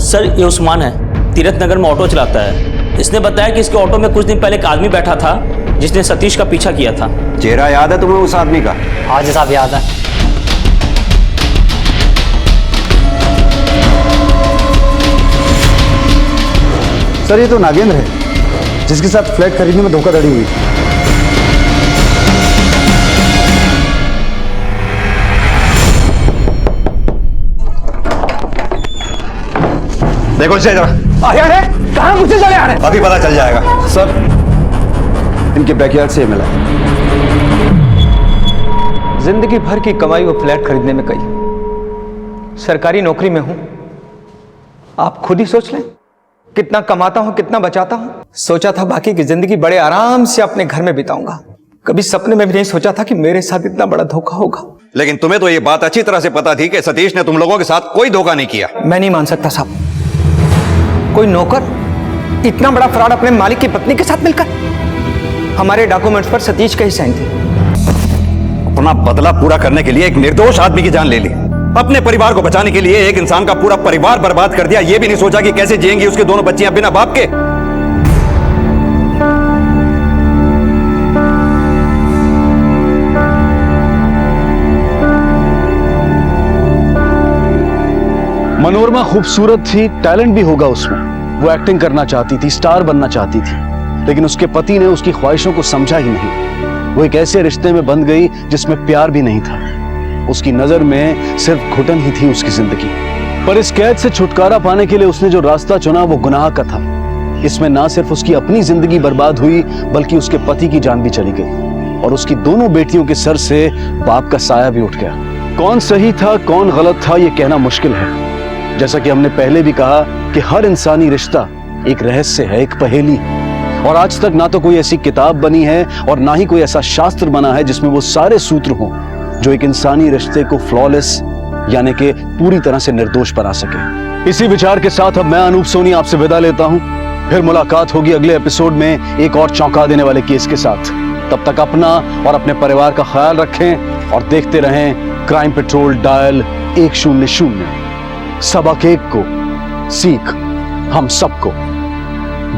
सर ये उस्मान है, तीरथ नगर में ऑटो चलाता है। इसने बताया कि इसके ऑटो में कुछ दिन पहले एक आदमी बैठा था जिसने सतीश का पीछा किया था। चेहरा याद है तुम्हें उस आदमी का? हाँ जी साहब, याद है। सर ये तो नागेंद्र है, जिसके साथ फ्लैट खरीदने में धोखाधड़ी हुई। देखो इसे जरा। कहाँ मुझसे चले आ रहे हैं? अभी पता चल जाएगा। सर इनके बैकयार्ड से मिला। जिंदगी भर की कमाई वो फ्लैट खरीदने में गई। सरकारी नौकरी में हूं, आप खुद ही सोच लें कितना कमाता हूं, कितना बचाता हूं। सोचा था बाकी की जिंदगी बड़े आराम से अपने घर में बिताऊंगा। कभी सपने में भी नहीं सोचा था कि मेरे साथ इतना बड़ा धोखा होगा। लेकिन तुम्हें तो ये बात अच्छी तरह से पता थी कि सतीश ने तुम लोगों के साथ कोई धोखा नहीं किया। मैं नहीं मान सकता साहब, कोई नौकर इतना बड़ा फ्रॉड अपने मालिक की पत्नी के साथ मिलकर। हमारे डॉक्यूमेंट्स पर सतीश का ही साइन थे। अपना बदला पूरा करने के लिए एक निर्दोष आदमी की जान ले ली। अपने परिवार को बचाने के लिए एक इंसान का पूरा परिवार बर्बाद कर दिया। यह भी नहीं सोचा कि कैसे जिएंगी उसके दोनों बच्चियां बिना बाप के। मनोरमा खूबसूरत थी, टैलेंट भी होगा उसमें। वो एक्टिंग करना चाहती थी, स्टार बनना चाहती थी, लेकिन उसके पति ने उसकी ख्वाहिशों को समझा ही नहीं। वो एक ऐसे रिश्ते में बंध गई जिसमें प्यार भी नहीं था। उसकी नजर में सिर्फ घुटन ही थी उसकी जिंदगी। पर इस कैद से छुटकारा पाने के लिए उसने जो रास्ता चुना वो गुनाह का था। इसमें ना सिर्फ उसकी अपनी जिंदगी बर्बाद हुई, बल्कि उसके पति की जान भी चली गई और उसकी दोनों बेटियों के सर से बाप का साया भी उठ गया। कौन सही था कौन गलत था ये कहना मुश्किल है। जैसा कि हमने पहले भी कहा कि हर इंसानी रिश्ता एक रहस्य है, एक पहेली। और आज तक ना तो कोई ऐसी किताब बनी है और ना ही कोई ऐसा शास्त्र बना है जिसमें वो सारे सूत्र हों जो एक इंसानी रिश्ते को फ्लॉलेस यानी कि पूरी तरह से निर्दोष बना सके। इसी विचार के साथ अब मैं अनूप सोनी आपसे विदा लेता हूं। फिर मुलाकात होगी अगले एपिसोड में एक और चौंका देने वाले केस के साथ। तब तक अपना और अपने परिवार का ख्याल रखें और देखते रहें क्राइम पेट्रोल डायल 100। सबक एक को सीख हम सबको।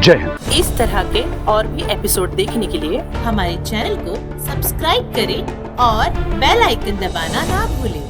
जय हिंद। इस तरह के और भी एपिसोड देखने के लिए हमारे चैनल को सब्सक्राइब करें और बेल आइकन दबाना ना भूलें।